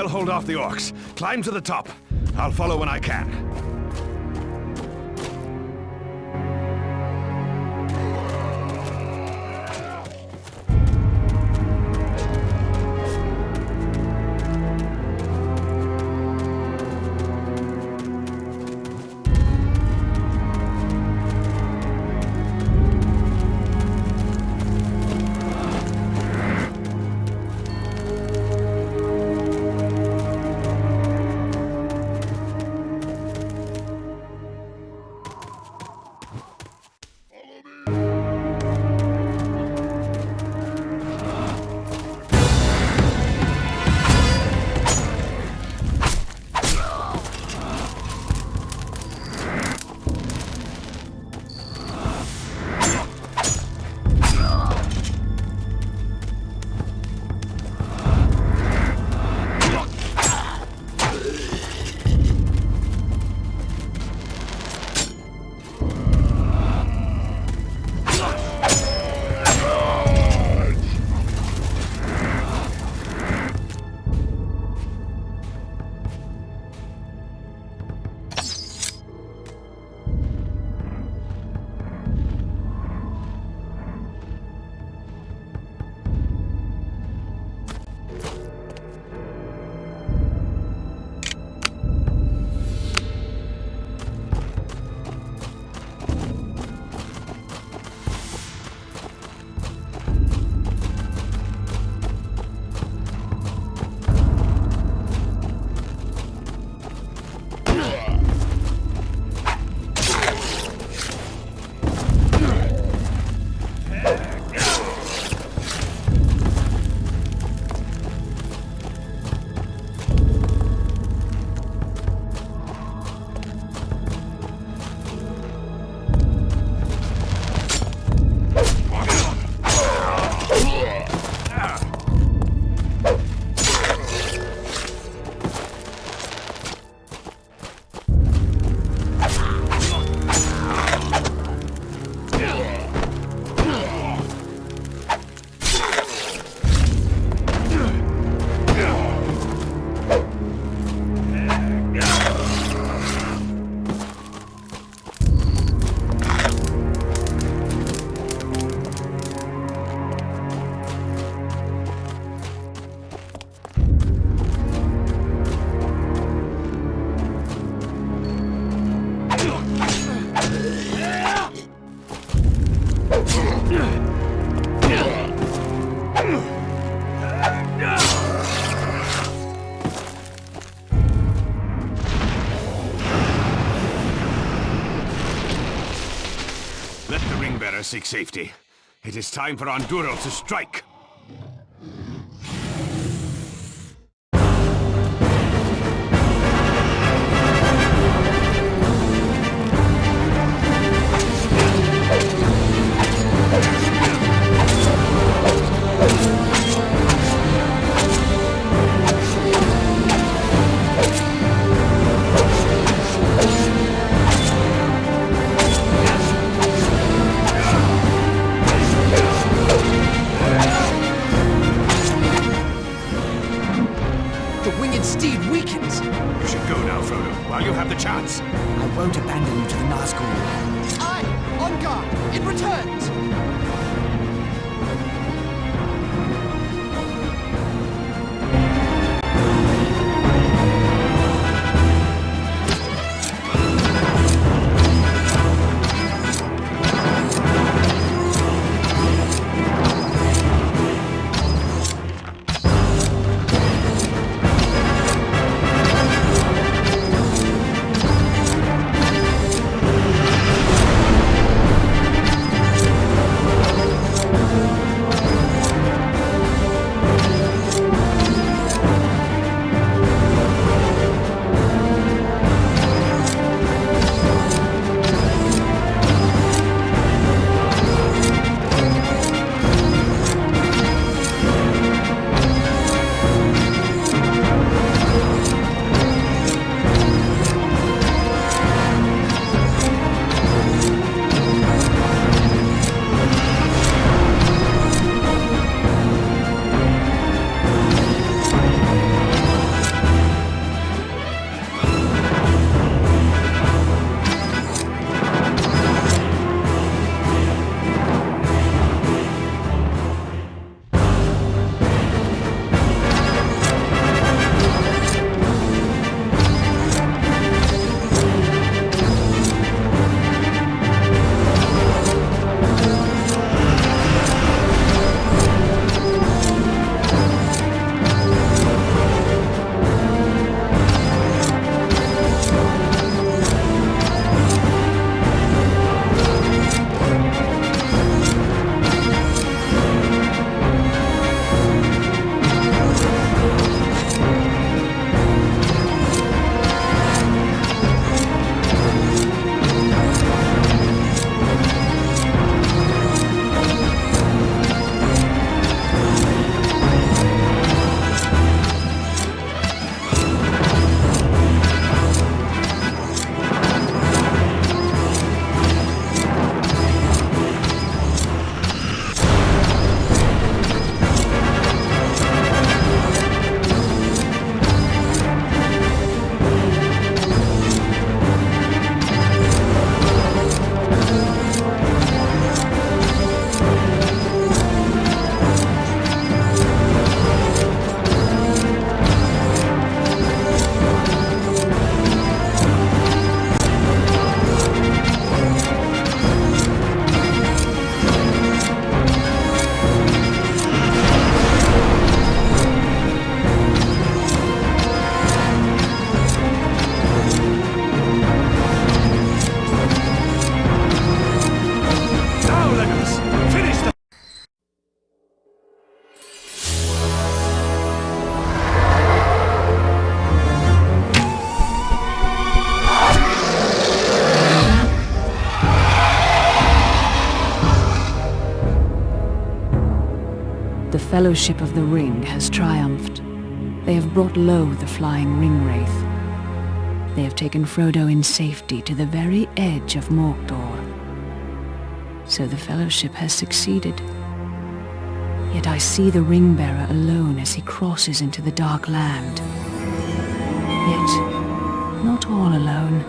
I'll hold off the orcs. Climb to the top. I'll follow when I can. Seek safety. It is time for Andúril to strike. I won't abandon you to the Nazgul. Aye, on guard. It returns. Fellowship of the Ring has triumphed. They have brought low the flying ring wraith. They have taken Frodo in safety to the very edge of Mordor. So the Fellowship has succeeded. Yet I see the ring-bearer alone as he crosses into the Dark Land. Yet, not all alone.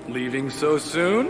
Leaving so soon?